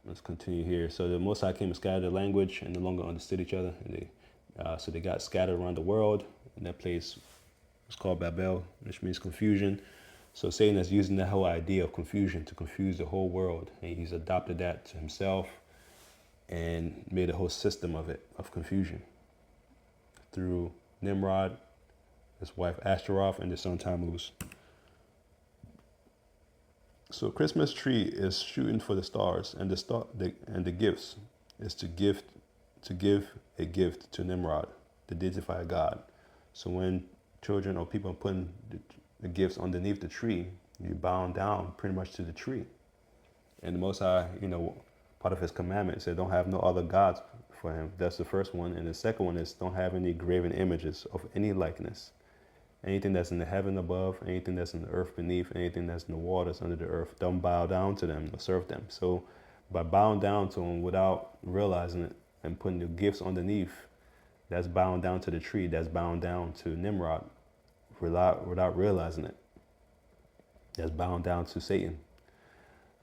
Let's continue here. So the Most High came and scattered their language, and no longer understood each other. And so they got scattered around the world, and that place was called Babel, which means confusion. So Satan is using that whole idea of confusion to confuse the whole world, and he's adopted that to himself and made a whole system of it, of confusion, through Nimrod, his wife Ashtaroth, and his son Tammuz. So Christmas tree is shooting for the stars, and the gifts is to give a gift to Nimrod, the deified God. So when children or people are putting the gifts underneath the tree, you bow down pretty much to the tree. And the Most High, part of his commandment said, don't have no other gods for him. That's the first one. And the second one is, don't have any graven images of any likeness. Anything that's in the heaven above, anything that's in the earth beneath, anything that's in the waters under the earth, don't bow down to them or serve them. So by bowing down to them without realizing it and putting the gifts underneath, that's bowing down to the tree, that's bowing down to Nimrod without realizing it. That's bowing down to Satan.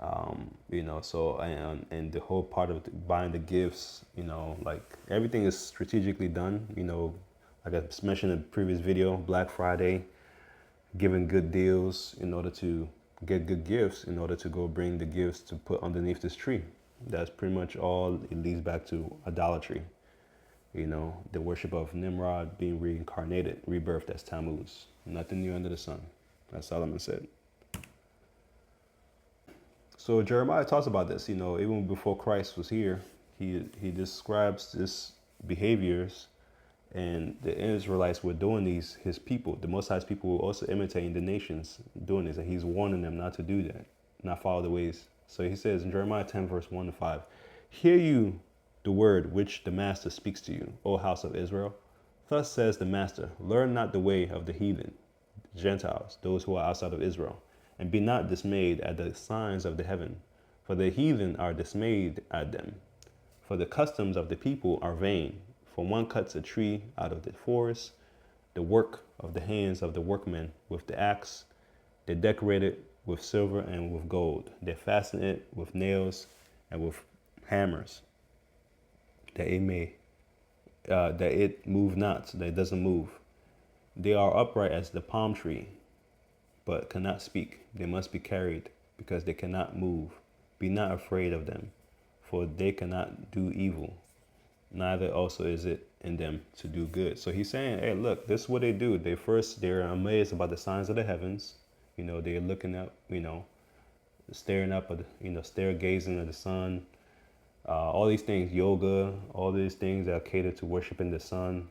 And the whole part of buying the gifts, like everything is strategically done, like I mentioned in the previous video, Black Friday, giving good deals in order to get good gifts, in order to go bring the gifts to put underneath this tree. That's pretty much all it leads back to idolatry. The worship of Nimrod being reincarnated, rebirthed as Tammuz. Nothing new under the sun, as Solomon said. So Jeremiah talks about this, even before Christ was here, he describes this behaviors, and the Israelites were doing these, his people, the Most High's people were also imitating the nations doing this, and he's warning them not to do that, not follow the ways. So he says in Jeremiah 10 verse 1 to 5, hear you the word which the Master speaks to you, O house of Israel. Thus says the Master, learn not the way of the heathen, the Gentiles, those who are outside of Israel, and be not dismayed at the signs of the heaven, for the heathen are dismayed at them. For the customs of the people are vain. For one cuts a tree out of the forest, the work of the hands of the workmen with the axe. They decorate it with silver and with gold. They fasten it with nails and with hammers, that it move not, that it doesn't move. They are upright as the palm tree, but cannot speak. They must be carried, because they cannot move. Be not afraid of them, for they cannot do evil, neither also is it in them to do good. So he's saying, hey, look, this is what they do. They're amazed about the signs of the heavens. They're looking up, staring up at, stargazing at the sun. All these things, yoga, all these things that are catered to worshiping the sun.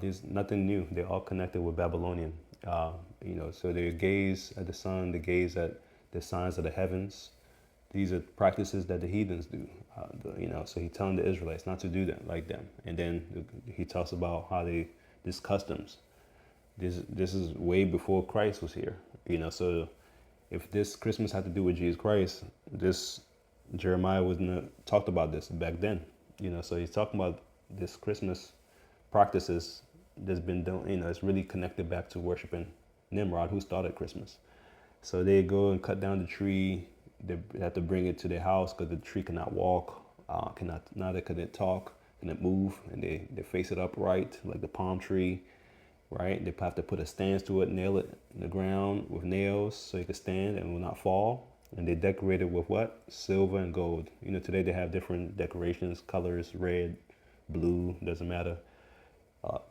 There's nothing new. They're all connected with Babylonian. So they gaze at the sun, they gaze at the signs of the heavens. These are practices that the heathens do. So he's telling the Israelites not to do that like them. And then he talks about how these customs. This is way before Christ was here. So if this Christmas had to do with Jesus Christ, this Jeremiah wasn't talked about this back then. So he's talking about this Christmas practices that's been done. It's really connected back to worshiping Nimrod, who started Christmas. So they go and cut down the tree. They have to bring it to their house because the tree cannot walk, neither could it talk, cannot move, and they face it upright like the palm tree, right? They have to put a stance to it, nail it in the ground with nails so it can stand and will not fall. And they decorate it with what? Silver and gold. Today they have different decorations, colors, red, blue, doesn't matter.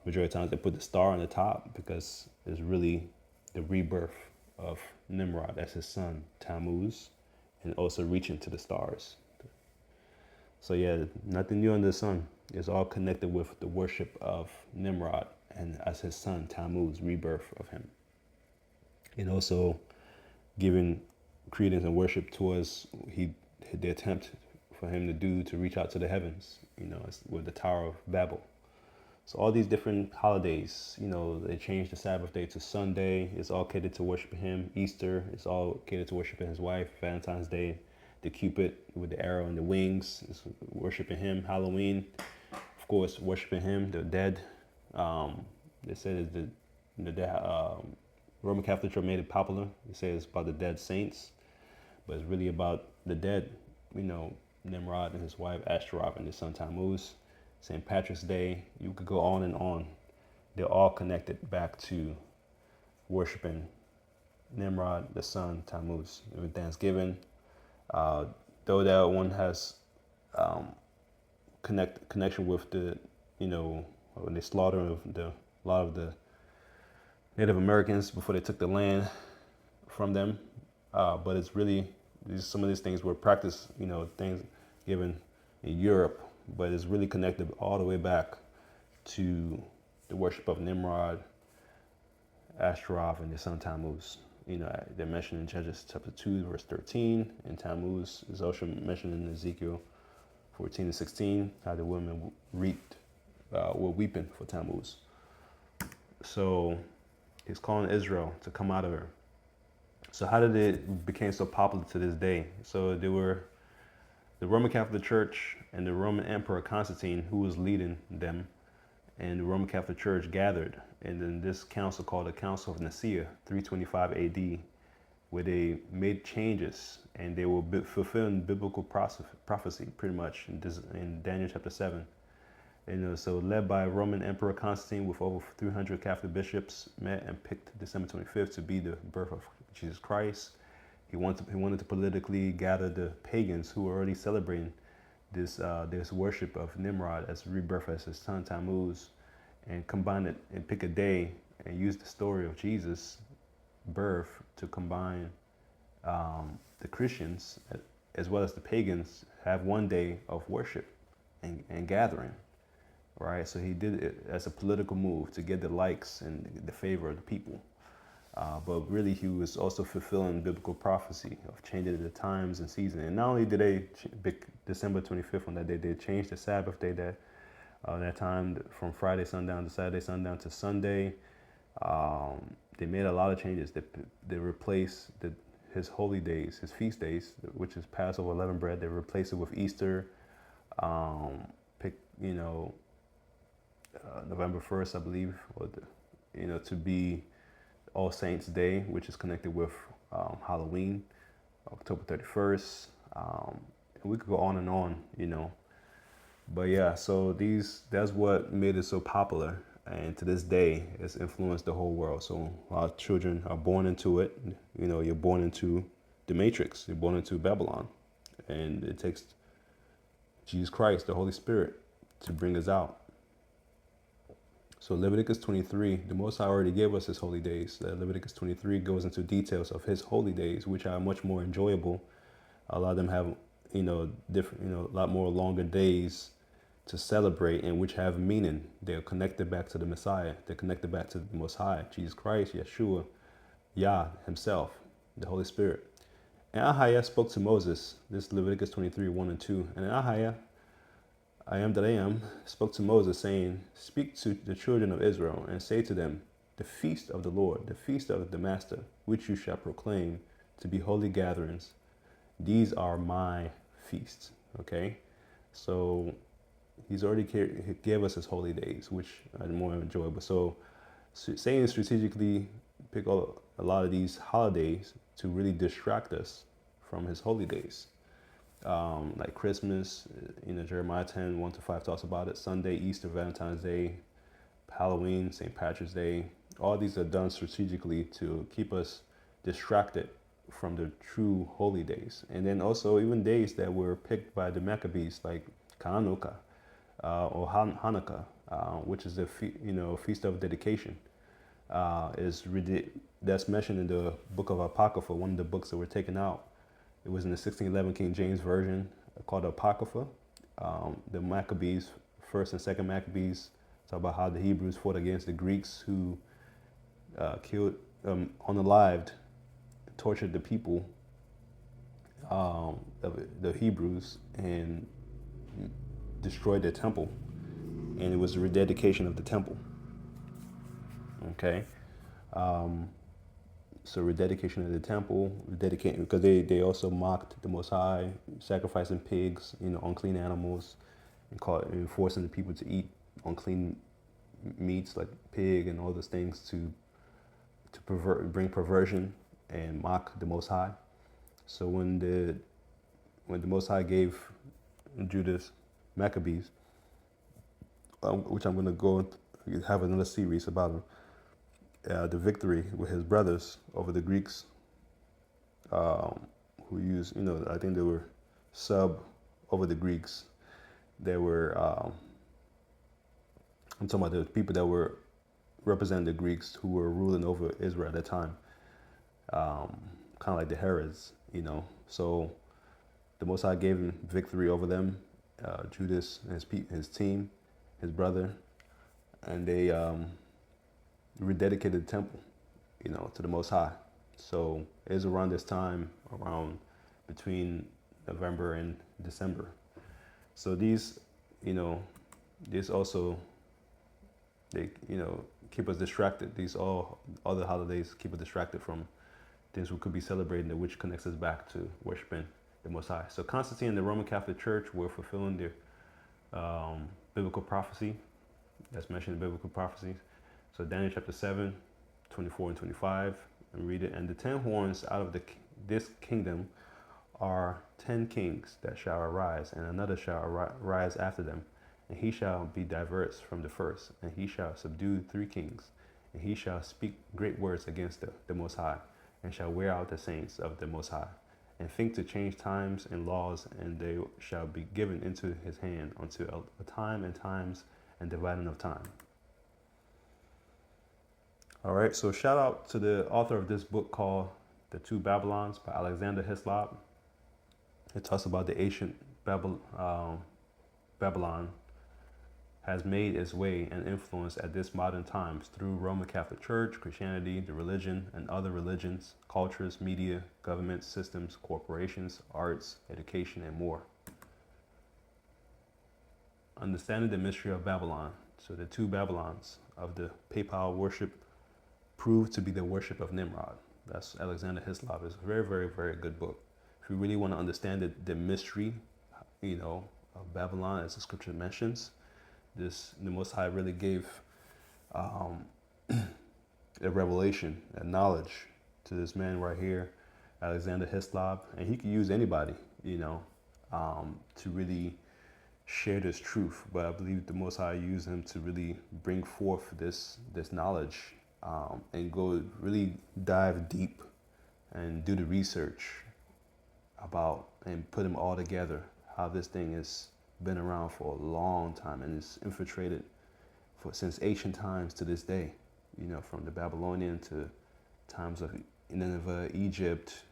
Majority of times they put the star on the top because it's really the rebirth of Nimrod as his son, Tammuz, and also reaching to the stars. So yeah, nothing new under the sun. It's all connected with the worship of Nimrod and as his son, Tammuz, rebirth of him. And also giving credence and worship towards the attempt for him to do to reach out to the heavens, it's with the Tower of Babel. So all these different holidays, they changed the Sabbath day to Sunday. It's all catered to worship him. Easter, it's all catered to worshiping his wife. Valentine's Day, the Cupid with the arrow and the wings, is worshiping him. Halloween, of course, worshiping him. The dead, they said the Roman Catholic Church made it popular. They say it's about the dead saints, but it's really about the dead. Nimrod and his wife Ashtaroth and his son Tammuz. St. Patrick's Day, you could go on and on. They're all connected back to worshiping Nimrod, the sun, Tammuz. With Thanksgiving, though that one has connection with the, when they slaughtered a lot of the Native Americans before they took the land from them. But it's really, some of these things were practiced, things given in Europe, but it's really connected all the way back to the worship of Nimrod, Ashtaroth, and his son Tammuz. They're mentioned in Judges chapter 2, verse 13, and Tammuz is also mentioned in Ezekiel 14 and 16, how the women were weeping for Tammuz. So he's calling Israel to come out of her. So how did it become so popular to this day? So there were the Roman Catholic Church and the Roman Emperor Constantine, who was leading them, and the Roman Catholic Church gathered. And then this council, called the Council of Nicaea, 325 AD, where they made changes and they were fulfilling biblical prophecy, pretty much, in Daniel chapter 7. So led by Roman Emperor Constantine, with over 300 Catholic bishops, met and picked December 25th to be the birth of Jesus Christ. He wanted to politically gather the pagans who were already celebrating this worship of Nimrod as rebirth as his son Tammuz, and combine it and pick a day and use the story of Jesus' birth to combine the Christians as well as the pagans have one day of worship and gathering, right? So he did it as a political move to get the likes and the favor of the people. But really, he was also fulfilling biblical prophecy of changing the times and season. And not only did they, December 25th, on that day, they changed the Sabbath day that time from Friday sundown to Saturday sundown to Sunday. They made a lot of changes. They replaced his holy days, his feast days, which is Passover, unleavened bread. They replaced it with Easter. November 1st, I believe, to be All Saints Day, which is connected with Halloween, October 31st. And we could go on and on, But yeah, so that's what made it so popular. And to this day, it's influenced the whole world. So our children are born into it. You're born into the Matrix. You're born into Babylon. And it takes Jesus Christ, the Holy Spirit, to bring us out. So Leviticus 23, the Most High already gave us his holy days. Leviticus 23 goes into details of his holy days, which are much more enjoyable. A lot of them have, different, a lot more longer days to celebrate, and which have meaning. They're connected back to the Messiah. They're connected back to the Most High, Jesus Christ, Yeshua, Yah himself, the Holy Spirit. And Ahaya spoke to Moses, this is Leviticus 23, 1 and 2. And Ahaya, I am that I am, spoke to Moses, saying, speak to the children of Israel, and say to them, the feast of the Lord, the feast of the Master, which you shall proclaim to be holy gatherings, these are my feasts. Okay? So he's already gave us his holy days, which are more enjoyable. So Satan strategically pick a lot of these holidays to really distract us from his holy days. Like Christmas, Jeremiah 10, 1-5 talks about it. Sunday, Easter, Valentine's Day, Halloween, St. Patrick's Day. All these are done strategically to keep us distracted from the true holy days. And then also even days that were picked by the Maccabees, like Hanukkah or Hanukkah, which is the feast of dedication. That's mentioned in the book of Apocrypha, one of the books that were taken out. It was in the 1611 King James Version called the Apocrypha. The Maccabees, first and second Maccabees, talk about how the Hebrews fought against the Greeks who killed, unalived, tortured the people of the Hebrews and destroyed their temple, and it was the rededication of the temple. Okay, so rededication of the temple, rededicating because they also mocked the Most High, sacrificing pigs, unclean animals, and forcing the people to eat unclean meats like pig and all those things to bring perversion and mock the Most High. So when the Most High gave Judas Maccabees, which I'm going to go have another series about him, the victory with his brothers over the Greeks, who used, I think they were sub over the Greeks. They were, I'm talking about the people that were representing the Greeks who were ruling over Israel at that time, kind of like the Herods. So the Most High gave him victory over them, Judas and his team, his brother, and they rededicated the temple, to the Most High. So it was around this time, around between November and December. So these also, they, keep us distracted. These all other holidays keep us distracted from things we could be celebrating, which connects us back to worshiping the Most High. So Constantine and the Roman Catholic Church were fulfilling their biblical prophecy that's mentioned in biblical prophecies. So Daniel chapter 7, 24 and 25, and read it. And the 10 horns out of this kingdom are 10 kings that shall arise, and another shall rise after them. And he shall be diverse from the first, and he shall subdue 3 kings, and he shall speak great words against the Most High, and shall wear out the saints of the Most High, and think to change times and laws, and they shall be given into his hand unto a time and times and dividing of time. All right, so shout out to the author of this book called The Two Babylons by Alexander Hislop. It talks about the ancient Babylon has made its way and influence at this modern times through Roman Catholic Church, Christianity, the religion, and other religions, cultures, media, government systems, corporations, arts, education, and more. Understanding the mystery of Babylon. So the two Babylons of the papal worship proved to be the worship of Nimrod. That's Alexander Hislop. It's a very, very, very good book. If you really want to understand the mystery, of Babylon, as the scripture mentions, the Most High really gave a revelation, a knowledge to this man right here, Alexander Hislop, and he could use anybody, to really share this truth. But I believe the Most High used him to really bring forth this knowledge, and go really dive deep and do the research about and put them all together, how this thing has been around for a long time and it's infiltrated since ancient times to this day, from the Babylonian to times of Nineveh, Egypt,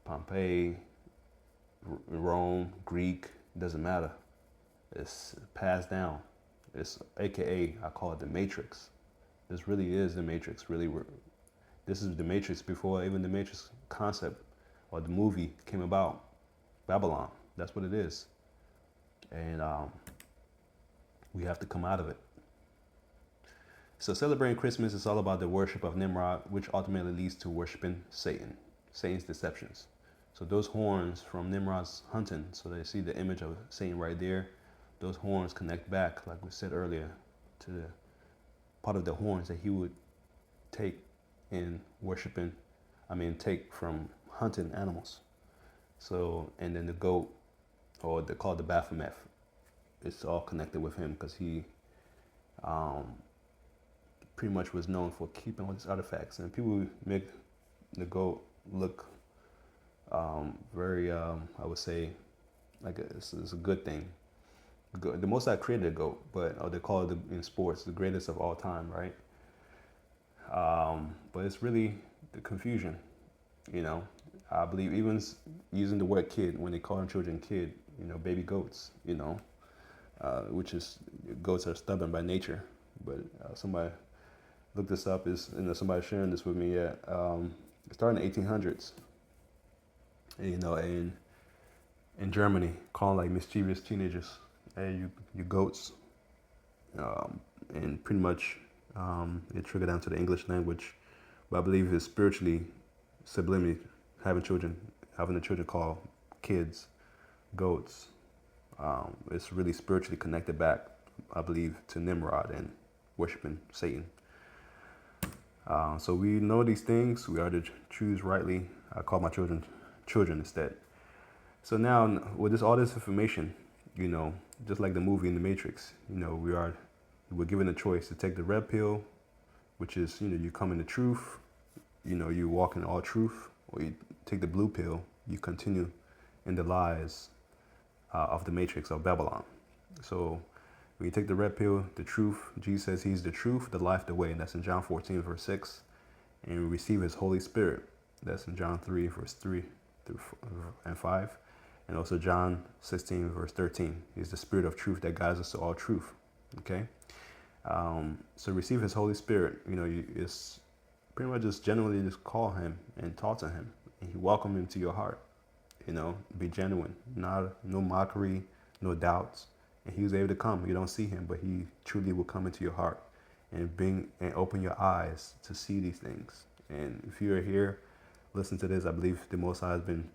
Pompeii, Rome, Greek, doesn't matter. It's passed down. It's AKA, I call it the Matrix. This really is the Matrix. Really, this is the Matrix before even the Matrix concept or the movie came about. Babylon, that's what it is. And we have to come out of it. So celebrating Christmas is all about the worship of Nimrod, which ultimately leads to worshiping Satan, Satan's deceptions. So those horns from Nimrod's hunting, so they see the image of Satan right there. Those horns connect back, like we said earlier, to the part of the horns that he would take in worshiping, take from hunting animals. So, and then the goat, or they call it the Baphomet, it's all connected with him because he pretty much was known for keeping all these artifacts. And people make the goat look very, I would say, like it's a good thing. The Most High created a goat, or they call it in sports the greatest of all time, right? But it's really the confusion, I believe even using the word kid, when they call children kid, baby goats, which is, goats are stubborn by nature. But somebody looked this up, somebody sharing this with me, it started in the 1800s. You know, in Germany, calling like mischievous teenagers, hey, you goats, and pretty much it triggered down to the English language, but I believe it's spiritually subliminally having the children call kids goats. It's really spiritually connected back, I believe, to Nimrod and worshiping Satan. So we know these things. We are to choose rightly. I call my children instead. So now with all this information, you know, just like the movie in the Matrix, you know, we're given a choice to take the red pill, which is, you know, you come in the truth, you know, you walk in all truth, or you take the blue pill, you continue in the lies of the Matrix of Babylon. So when you take the red pill, the truth, Jesus says he's the truth, the life, the way, and that's in John 14, verse 6. And we receive his Holy Spirit. That's in John 3, verse 3 and 5. And also John 16, verse 13. He's the Spirit of truth that guides us to all truth. Okay? So receive his Holy Spirit. You know, it's pretty much just generally just call him and talk to him. And you welcome him to your heart. You know, be genuine. No mockery, no doubts. And he was able to come. You don't see him, but he truly will come into your heart and open your eyes to see these things. And if you are here, listen to this. I believe the Most High has been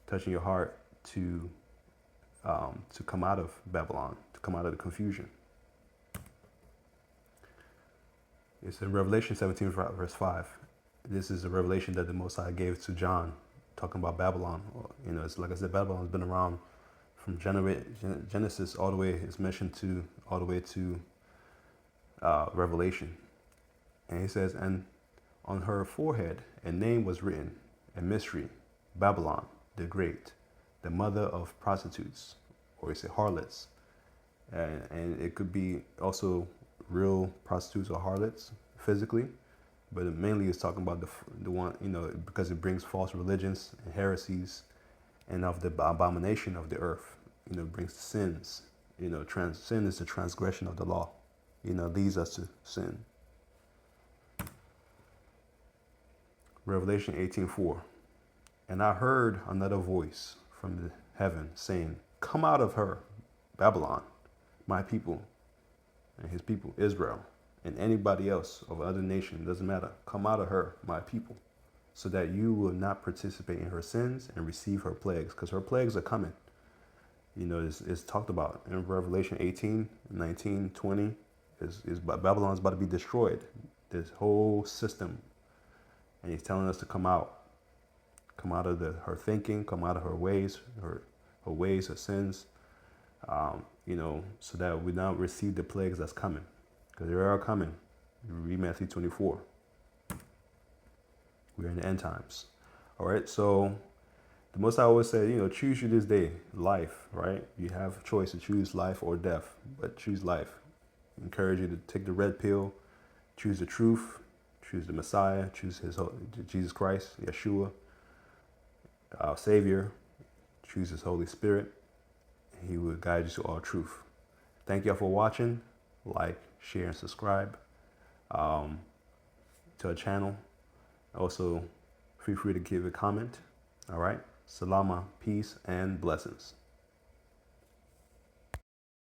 touching your heart to come out of Babylon, to come out of the confusion. It's in Revelation 17, verse 5. This is a revelation that the Most High gave to John, talking about Babylon. You know, it's like I said, Babylon has been around from Genesis all the way, it's mentioned to all the way to Revelation. And he says, and on her forehead a name was written, a mystery, Babylon the Great, the mother of prostitutes, or he said harlots. And it could be also real prostitutes or harlots physically, but it mainly is talking about the one, you know, because it brings false religions and heresies and of the abomination of the earth. You know, it brings sins. You know, sin is the transgression of the law. You know, leads us to sin. Revelation 18:4. And I heard another voice from the heaven saying, come out of her, Babylon, my people, and his people, Israel, and anybody else of other nation, doesn't matter. Come out of her, my people, so that you will not participate in her sins and receive her plagues, because her plagues are coming. You know, it's talked about in Revelation 18, 19, 20. Babylon's about to be destroyed. This whole system. And he's telling us to come out of her thinking, come out of her ways, her sins, you know, so that we not receive the plagues that's coming, because they are coming. Read Matthew 24. We're in the end times. All right, so the Most High always said, you know, choose you this day, life, right? You have a choice to choose life or death, but choose life. I encourage you to take the red pill, choose the truth, choose the Messiah, choose Jesus Christ, Yeshua, our Savior, choose his Holy Spirit. He will guide you to all truth. Thank y'all for watching. Like, share, and subscribe to our channel. Also, feel free to give a comment. All right. Salama, peace, and blessings.